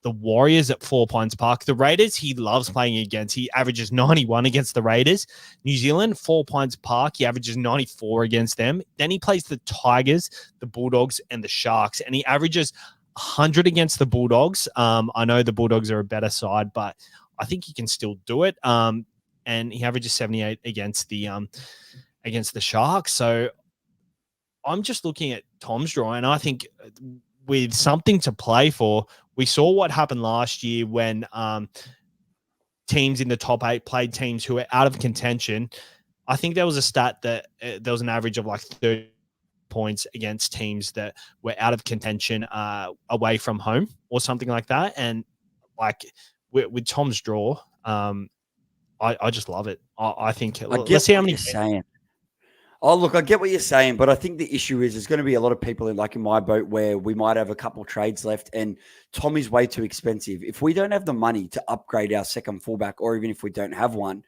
the Warriors at 4 Pines Park. The Raiders, he loves playing against. He averages 91 against the Raiders. New Zealand, 4 Pines Park, he averages 94 against them. Then he plays the Tigers, the Bulldogs, and the Sharks, and he averages 100 against the Bulldogs. I know the Bulldogs are a better side, but I think he can still do it. And he averages 78 against the Sharks. So I'm just looking at Tom's draw, and I think with something to play for, we saw what happened last year when teams in the top 8 played teams who were out of contention. I think there was a stat that there was an average of 30 points against teams that were out of contention away from home or something like that. And with Tom's draw, I just love it. I think let's see how many. Saying. Oh, look, I get what you're saying, but I think the issue is there's going to be a lot of people in my boat where we might have a couple trades left and Tom is way too expensive. If we don't have the money to upgrade our second fullback, or even if we don't have one,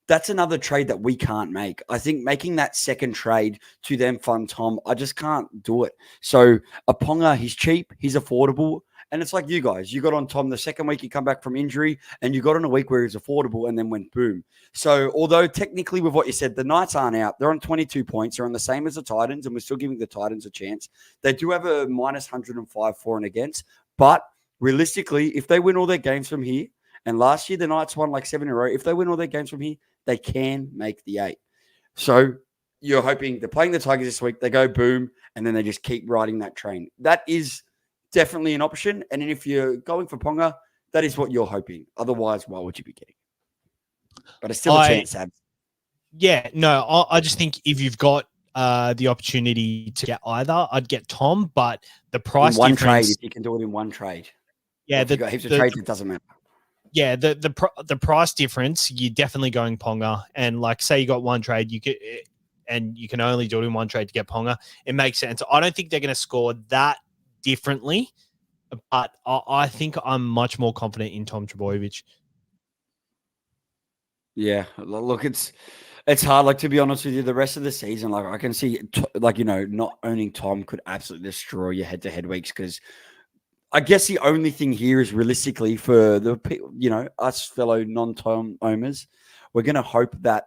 that's another trade that we can't make. I think making that second trade to then fund Tom, I just can't do it. So a Ponga, he's cheap, he's affordable, And it's like you guys. You got on Tom the second week you come back from injury, and you got on a week where he's affordable and then went boom. So although technically with what you said, the Knights aren't out. They're on 22 points. They're on the same as the Titans, and we're still giving the Titans a chance. They do have a minus 105 for and against. But realistically, if they win all their games from here, and last year the Knights won like 7 in a row, if they win all their games from here, they can make the 8. So you're hoping they're playing the Tigers this week, they go boom, and then they just keep riding that train. That is definitely an option. And then if you're going for Ponga, that is what you're hoping. Otherwise, why would you be getting? But it's still a chance, Ab. Yeah, no, I just think if you've got the opportunity to get either, I'd get Tom, but the price in one difference, trade, if you can do it in one trade. Yeah, if you've got heaps of trades, it doesn't matter. Yeah, the price difference, you're definitely going Ponga. And like, say you got one trade, you can only do it in one trade to get Ponga. It makes sense. I don't think they're going to score that differently, but I think I'm much more confident in Tom Trbojevic. Yeah, look, it's hard. Like, to be honest with you, the rest of the season, like, I can see, not owning Tom could absolutely destroy your head-to-head weeks, because I guess the only thing here is realistically for the, us fellow non-Tom owners, we're going to hope that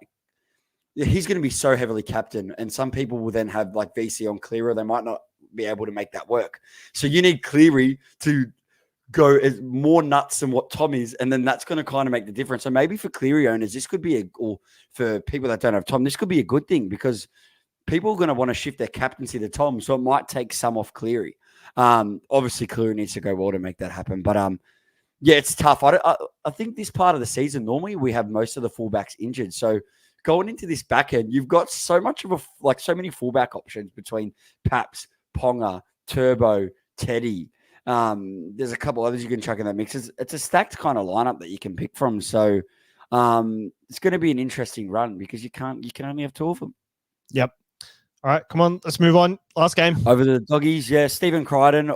he's going to be so heavily captain, and some people will then have like VC on Cleary. They might not be able to make that work. So you need Cleary to go as more nuts than what Tom is, and then that's going to kind of make the difference. So maybe for Cleary owners, this could be or for people that don't have Tom, this could be a good thing, because people are going to want to shift their captaincy to Tom. So it might take some off Cleary. Obviously Cleary needs to go well to make that happen, but yeah, it's tough. I think this part of the season, normally we have most of the fullbacks injured. So going into this back end, you've got so many fullback options between Paps, Ponga, Turbo, Teddy. There's a couple others you can chuck in that mix. It's a stacked kind of lineup that you can pick from. So it's going to be an interesting run, because you can only have 2 of them. Yep. All right, come on, let's move on. Last game. Over the Doggies, yeah, Stephen Crichton.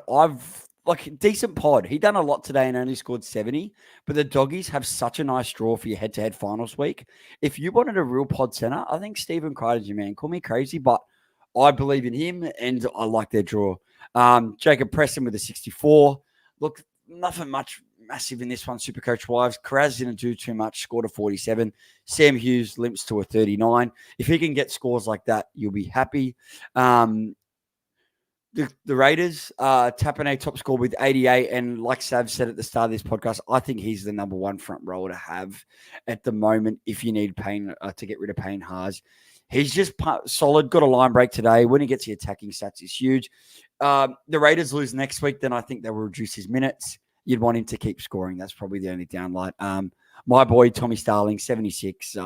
Decent pod. He done a lot today and only scored 70. But the Doggies have such a nice draw for your head-to-head finals week. If you wanted a real pod center, I think Stephen Crichton's your man. Call me crazy, but I believe in him, and I like their draw. Jacob Preston with a 64. Look, nothing much massive in this one, SuperCaoch wives. Karaz didn't do too much, scored a 47. Sam Hughes limps to a 39. If he can get scores like that, you'll be happy. The Raiders, Tapane top score with 88. And like Sav said at the start of this podcast, I think he's the number 1 front rower to have at the moment if you need Payne to get rid of Payne Haas. He's just solid, got a line break today. When he gets the attacking stats, he's huge. The Raiders lose next week, then I think they will reduce his minutes. You'd want him to keep scoring. That's probably the only downlight. My boy, Tommy Starling, 76,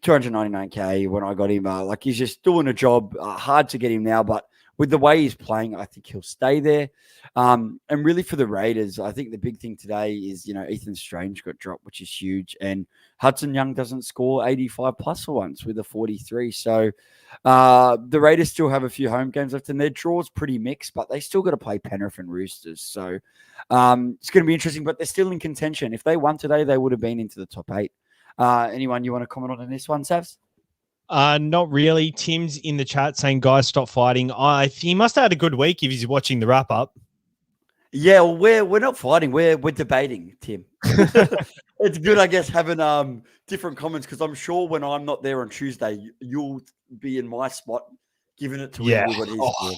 299K when I got him. He's just doing a job. Hard to get him now, but with the way he's playing, I think he'll stay there. And really for the Raiders, I think the big thing today is, Ethan Strange got dropped, which is huge. And Hudson Young doesn't score 85 plus for once with a 43. So the Raiders still have a few home games left, and their draw's pretty mixed, but they still got to play Penrith and Roosters. So it's going to be interesting, but they're still in contention. If they won today, they would have been into the top 8. Anyone you want to comment on this one, Savs? Not really. Tim's in the chat saying, guys, stop fighting. He must have had a good week if he's watching the wrap up. Yeah, well, we're not fighting. We're debating, Tim. It's good, I guess, having different comments, because I'm sure when I'm not there on Tuesday, you'll be in my spot, giving it to him with what he's doing.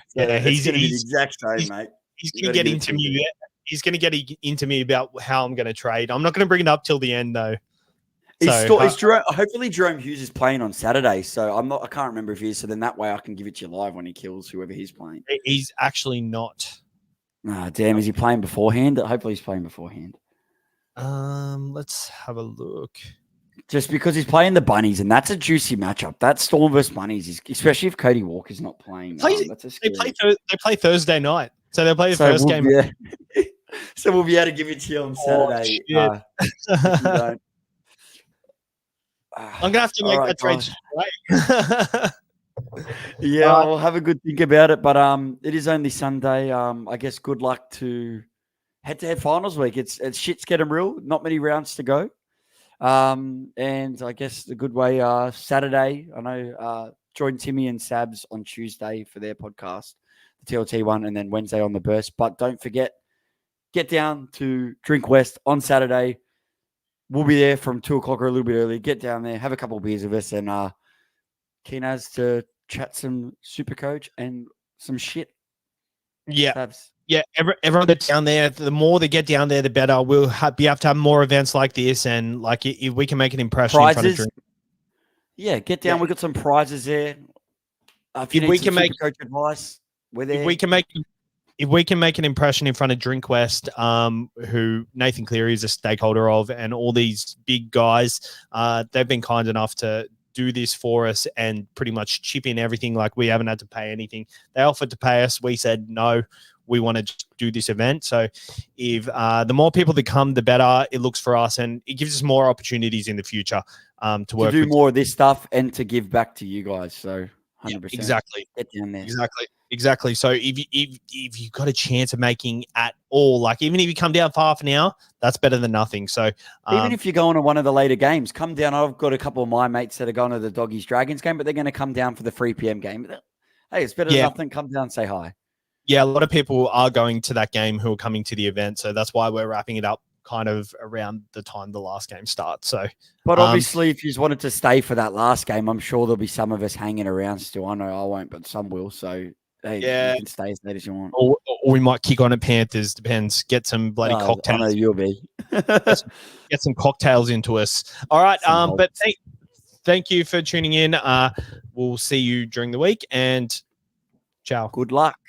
So yeah, he's going to be the exact same, mate. He's going to get into me. He's going to get into me about how I'm going to trade. I'm not going to bring it up till the end, though. Hopefully Jerome Hughes is playing on Saturday, so I can't remember if he is. So then that way I can give it to you live when he kills whoever he's playing. He's actually not. Damn, is he playing beforehand? Hopefully he's playing beforehand. Let's have a look. Just because he's playing the Bunnies, and that's a juicy matchup. That Storm versus Bunnies, especially if Cody Walker's not playing. They play Thursday night, so they'll play the first game. Yeah. So we'll be able to give it to you on Saturday. If you don't. I'm gonna have to make that trade straight. Yeah, I'll have a good think about it. But it is only Sunday. I guess good luck to head-to-head finals week. It's shit's getting real. Not many rounds to go. And I guess the good way Saturday. I know join Timmy and Sabs on Tuesday for their podcast, the TLT one, and then Wednesday on the Burst. But don't forget, get down to Drink West on Saturday. We'll be there from 2 o'clock or a little bit early. Get down there, have a couple of beers with us, and keen as to chat some SuperCaoch and some shit. Yeah. Tabs. Yeah, everyone get down there. The more they get down there, the better. We'll be able to have more events like this, and like if we can make an impression in front of drink. Yeah, get down. We've got some prizes there. If we can make SuperCaoch advice, we're there. If we can make an impression in front of Drink West, who Nathan Cleary is a stakeholder of, and all these big guys, they've been kind enough to do this for us and pretty much chip in everything. Like, we haven't had to pay anything. They offered to pay us. We said no. We want to just do this event. So if the more people that come, the better it looks for us, and it gives us more opportunities in the future to work to do with more of this stuff and to give back to you guys. So 100%. Yeah, exactly. Get down there. Exactly. So if you've got a chance of making at all, like even if you come down for half an hour, that's better than nothing. So even if you're going to one of the later games, come down. I've got a couple of my mates that are going to the Doggies Dragons game, but they're going to come down for the 3 p.m. game. Hey, it's better than nothing. Come down, say hi. Yeah, a lot of people are going to that game who are coming to the event. So that's why we're wrapping it up kind of around the time the last game starts. So, but obviously, if you just wanted to stay for that last game, I'm sure there'll be some of us hanging around still. I know I won't, but some will. So, hey, you can stay as late as you want. Or we might kick on at Panthers. Depends. Get some bloody cocktails. I know you'll be. Get some cocktails into us. All right. But thank you for tuning in. We'll see you during the week, and ciao. Good luck.